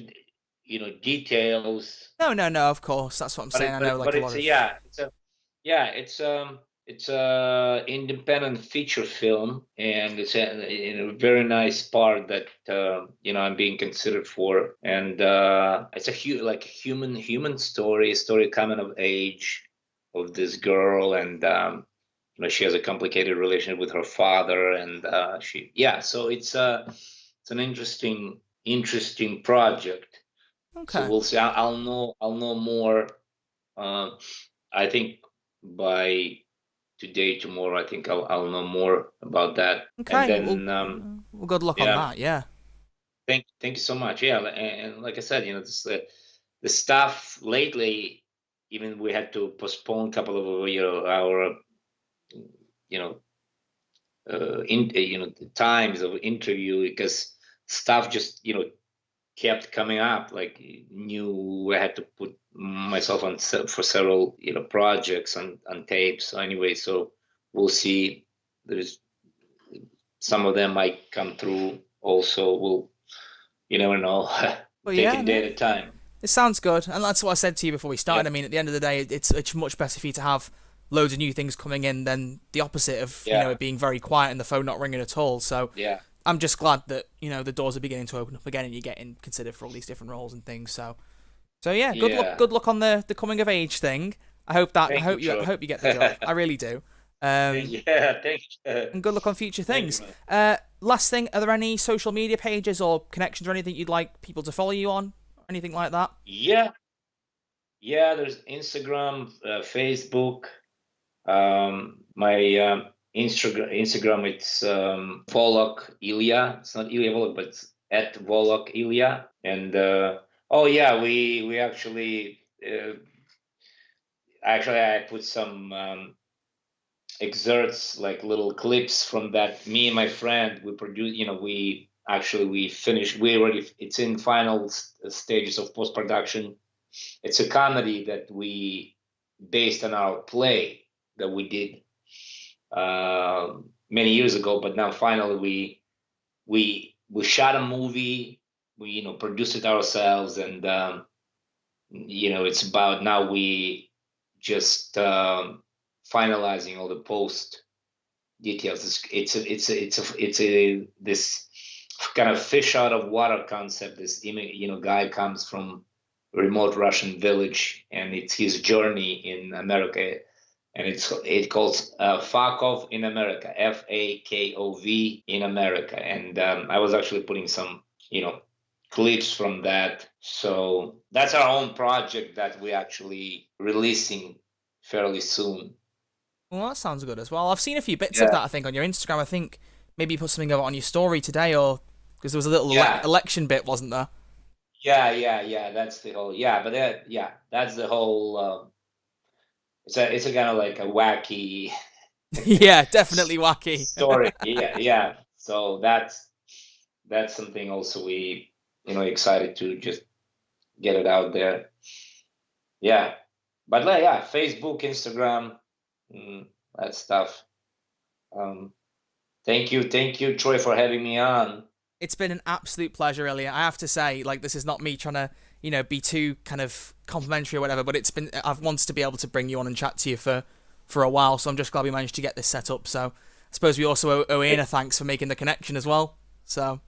[SPEAKER 2] details.
[SPEAKER 1] No, of course. That's what I'm saying. I know, like a lot of.
[SPEAKER 2] It's a independent feature film, and it's in a very nice part that I'm being considered for, and it's a human story coming of age of this girl, and she has a complicated relationship with her father, and so it's an interesting project.
[SPEAKER 1] Okay.
[SPEAKER 2] So we'll see. I'll know more. I think by today, tomorrow, I think I'll know more about that.
[SPEAKER 1] Okay.
[SPEAKER 2] And then
[SPEAKER 1] well, good luck on that. Yeah.
[SPEAKER 2] Thank you so much. Yeah, and like I said, the stuff lately, even we had to postpone a couple of our times of interview because stuff just kept coming up. Like I had to put myself on for several projects on tapes. So anyway, so we'll see. There's some of them might come through. Also, you never know.
[SPEAKER 1] Well,
[SPEAKER 2] Take a day at a time.
[SPEAKER 1] It sounds good, and that's what I said to you before we started. I mean, at the end of the day, it's much better for you to have loads of new things coming in than the opposite of it being very quiet and the phone not ringing at all. So I'm just glad that the doors are beginning to open up again and you're getting considered for all these different roles and things. So yeah, good luck on the coming of age thing. I hope you get the job. I really do.
[SPEAKER 2] Thank you.
[SPEAKER 1] And good luck on future things. Last thing, are there any social media pages or connections or anything you'd like people to follow you on? Anything like that?
[SPEAKER 2] Yeah. There's Instagram, Facebook. My Instagram, it's Volok Ilia. It's not Ilia Volok, but it's at Volok Ilia. And we actually I put some excerpts, like little clips from that. Me and my friend, we produced. We finished. It's in final stages of post production. It's a comedy that we based on our play that we did many years ago, but now finally we shot a movie. We produced it ourselves, and it's about now we just finalizing all the post details. It's this kind of fish out of water concept. This guy comes from a remote Russian village, and it's his journey in America. And it calls Fakov in America, Fakov in America. And I was actually putting some, clips from that. So that's our own project that we're actually releasing fairly soon.
[SPEAKER 1] Well, that sounds good as well. I've seen a few bits of that, I think, on your Instagram. I think maybe you put something on your story today, or because there was a little election bit, wasn't there?
[SPEAKER 2] Yeah. That's the whole. That's the whole. It's a kind of like a wacky.
[SPEAKER 1] Yeah, definitely wacky
[SPEAKER 2] story. Yeah. So that's something also we excited to just get it out there. Yeah, but Facebook, Instagram, that stuff. Thank you, Troy, for having me on.
[SPEAKER 1] It's been an absolute pleasure, Ilia. I have to say, like, this is not me trying to, be too kind of complimentary or whatever, but I've wanted to be able to bring you on and chat to you for a while, so I'm just glad we managed to get this set up. So I suppose we also owe Ian a thanks for making the connection as well. So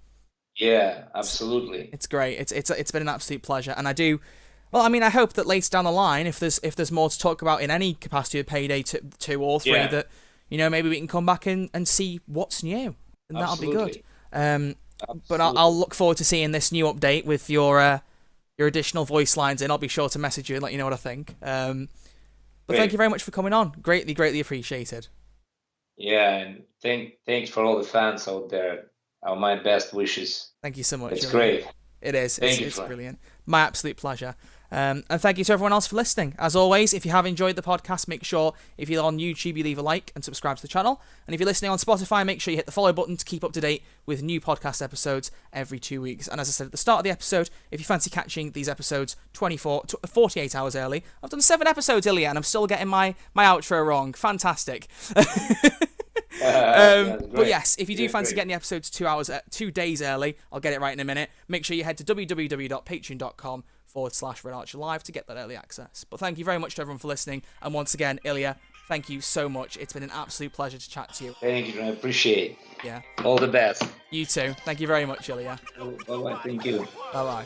[SPEAKER 2] yeah, absolutely.
[SPEAKER 1] It's great. It's been an absolute pleasure, and I do. Well, I mean, I hope that later down the line, if there's more to talk about in any capacity of Payday 2 or 3, that maybe we can come back and see what's new, and that'll be good. But I'll look forward to seeing this new update with your additional voice lines, and I'll be sure to message you and let you know what I think. But thank you very much for coming on. Greatly appreciated.
[SPEAKER 2] Yeah, and thanks for all the fans out there. My best wishes.
[SPEAKER 1] Thank you so much.
[SPEAKER 2] It's great.
[SPEAKER 1] It is.
[SPEAKER 2] Thank you,
[SPEAKER 1] It's
[SPEAKER 2] Vlad.
[SPEAKER 1] brilliant. My absolute pleasure. And thank you to everyone else for listening. As always, if you have enjoyed the podcast, make sure if you're on YouTube, you leave a like and subscribe to the channel. And if you're listening on Spotify, make sure you hit the follow button to keep up to date with new podcast episodes every 2 weeks. And as I said at the start of the episode, if you fancy catching these episodes 48 hours early, I've done 7 episodes, Ilia, and I'm still getting my outro wrong. Fantastic. But yes, if you do fancy getting the episodes 2 days early, I'll get it right in a minute. Make sure you head to www.patreon.com/Red Archer Live to get that early access. But thank you very much to everyone for listening. And once again, Ilia, thank you so much. It's been an absolute pleasure to chat to you.
[SPEAKER 2] Thank you. I appreciate it.
[SPEAKER 1] Yeah.
[SPEAKER 2] All the best.
[SPEAKER 1] You too. Thank you very much, Ilia.
[SPEAKER 2] Bye-bye. Thank you.
[SPEAKER 1] Bye-bye.